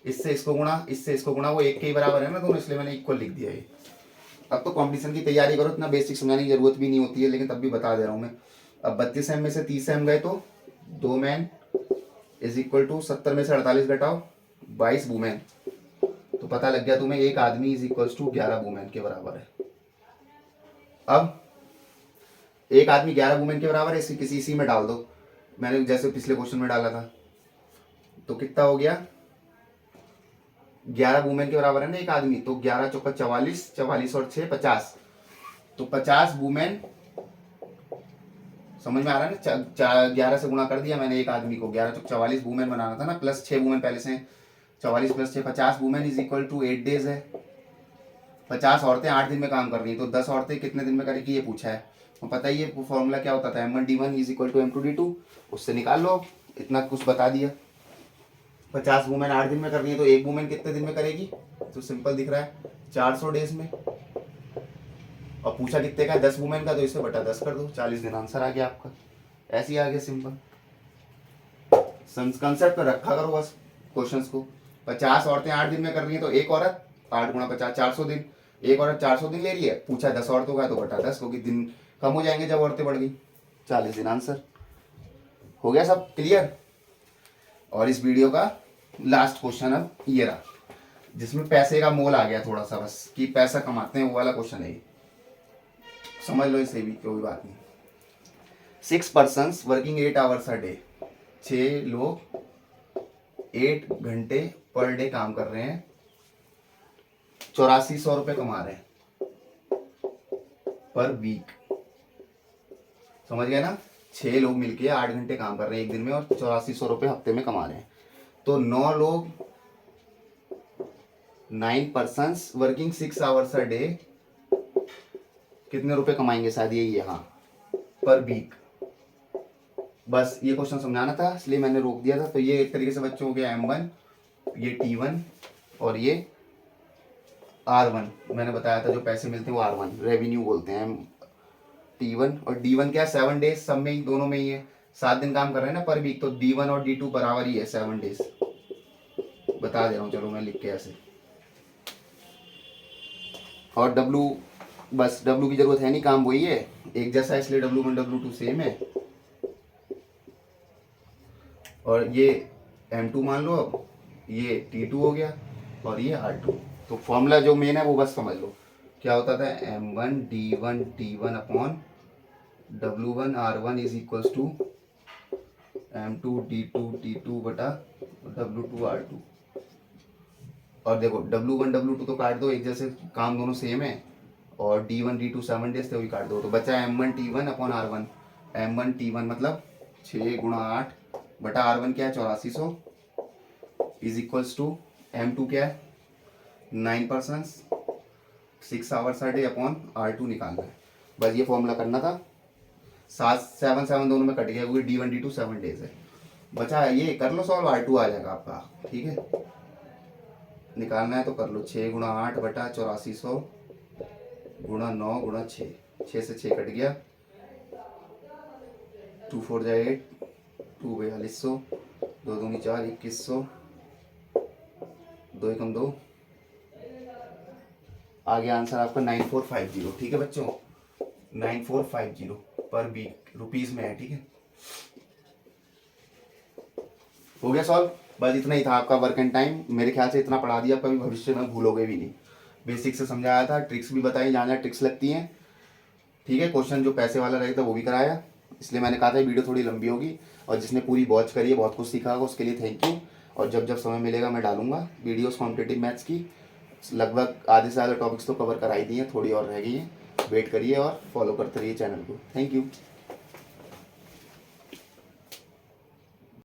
इससे इसको गुणा, इससे इसको गुणा, वो एक के ही बराबर है ना दोनों, इसलिए मैंने इक्वल लिख दिया ये। अब तो कॉम्पिटिशन की तैयारी करो, इतना बेसिक समझाने की जरूरत भी नहीं होती है, लेकिन तब भी बता दे रहा हूँ मैं। अब 32m में से 30m गए तो 2 मैन इज इक्वल टू 70 में से 48 घटाओ 22 वुमेन, तो पता लग गया तुम्हें एक आदमी इज इक्वल टू 11 वुमेन के बराबर है। अब एक आदमी 11 वुमेन के बराबर है, किसी इसी में डाल दो, मैंने जैसे पिछले क्वेश्चन में डाला था, तो कितना हो गया, 11 वुमेन के बराबर है ना एक आदमी, तो 11 चौका 44, 44 और 6 50, तो 50 वुमेन, समझ में आ रहा है ना। 11 से गुणा कर दिया मैंने एक आदमी को, 11 चौक 44 वुमेन बनाना था ना, प्लस 6 वुमेन पहले से, 44 plus 6 50 women is equal to 8 days है। 50 औरतें 8 दिन में काम कर रही हैं, तो 10 औरतें कितने दिन में करेगी ये पूछा है। तो पता ही है फॉर्मूला क्या होता था, M1D1 is equal to M2D2, उससे निकाल लो, इतना कुछ बता दिया। 50 वुमेन 8 दिन में कर रही है, तो एक वुमेन कितने दिन में करेगी, तो सिंपल दिख रहा है 400 डेज में। और पूछा कितने का, 10 वुमेन का, तो इसे बटा 10 कर दो, 40 दिन, आंसर आ गया आपका। ऐसे ही आ गया सिंपल, कंसेप्ट पर रखा करो बस क्वेश्चंस को। 50 औरतें 8 दिन में कर रही हैं, तो एक औरत 8 गुणा 50 400 दिन, एक औरत 400 दिन ले रही है, पूछा 10 औरतों का, तो बटा 10, क्योंकि दिन कम हो जाएंगे जब औरतें बढ़ गई, 40 दिन, आंसर हो गया सब क्लियर। और इस वीडियो का लास्ट क्वेश्चन अब ये रहा, जिसमें पैसे का मोल आ गया थोड़ा सा, बस कि पैसा कमाते हैं, वो वाला क्वेश्चन है ये, समझ लो इसे भी, कोई बात नहीं। 6 persons working 8 hours a day, 6 लोग 8 घंटे पर डे काम कर रहे हैं, 8400 रुपये कमा रहे हैं पर वीक, समझ गए ना। 6 लोग मिलके 8 घंटे काम कर रहे हैं एक दिन में, और 8400 रुपये हफ्ते में कमा रहे हैं, तो 9 लोग 9 persons working 6 hours a day कितने रुपए कमाएंगे, शायद यही है, हाँ, पर वीक। बस ये क्वेश्चन समझाना था, इसलिए मैंने रोक दिया था। तो ये एक तरीके से बच्चों हो गया M1, ये T1 और ये R1, मैंने बताया था जो पैसे मिलते हैं वो R1 रेवेन्यू बोलते हैं। T1 और D1 क्या है, 7 डेज, सब में ही, दोनों में ही है, 7 दिन काम कर रहे हैं ना पर वीक, तो D1 और D2 बराबर ही है 7 डेज, बता दे रहा हूँ, चलो मैं लिख के ऐसे। और W, बस W की जरूरत है नहीं, काम वही है एक जैसा, इसलिए W1 W2 सेम है। और ये M2 मान लो, अब ये T2 हो गया और ये R2। तो फॉर्मूला जो मेन है वो बस समझ लो, क्या होता था, M1D1 T1 upon W1 R1 is equals to M2 D2 T2 बटा W2 R2। और देखो W1 W2 तो काट दो, एक जैसे काम दोनों सेम है, और D1 D2 7 डेज थे, वही काट दो, तो बचा M1T1 अपॉन R1। M1T1 मतलब 6 × 8 बटा R1 क्या है 8400 इज इक्वल्स टू M2 क्या है 9%, 6 hours a day upon R2 निकालना है। बस ये फॉर्मूला करना था। 7 7 दोनों में कट गया क्योंकि D1 D2 7 डेज है। बचा ये कर लो सॉल्व, R2 आ जाएगा आपका। ठीक है, निकालना है तो कर लो। 6 × 8 बटा 8400 गुणा 9 गुणा 6, 6 से 6 कट गया, 2 4 जा 8, 2 4200, 2 दूनी 4 2100, 2 एकम 2, आगे आंसर आपका 9450। ठीक है बच्चों, 9450 पर वीक रुपीज में है। ठीक है, हो गया सॉल्व। बस इतना ही था आपका वर्क एंड टाइम। मेरे ख्याल से इतना पढ़ा दिया, कभी भविष्य में भूलोगे भी नहीं। बेसिक से समझाया था, ट्रिक्स भी बताई जहाँ जहाँ ट्रिक्स लगती हैं। ठीक है, क्वेश्चन जो पैसे वाला रहेगा वो भी कराया, इसलिए मैंने कहा था वीडियो थोड़ी लंबी होगी। और जिसने पूरी वॉच करी है, बहुत कुछ सीखा होगा, उसके लिए थैंक यू। और जब जब समय मिलेगा मैं डालूंगा वीडियोस कॉम्पिटेटिव मैथ्स की। लगभग आधे से ज़्यादा टॉपिक्स तो कवर कराई दी हैं, थोड़ी और रह गई हैं। वेट करिए और फॉलो करते रहिए चैनल को। Thank you.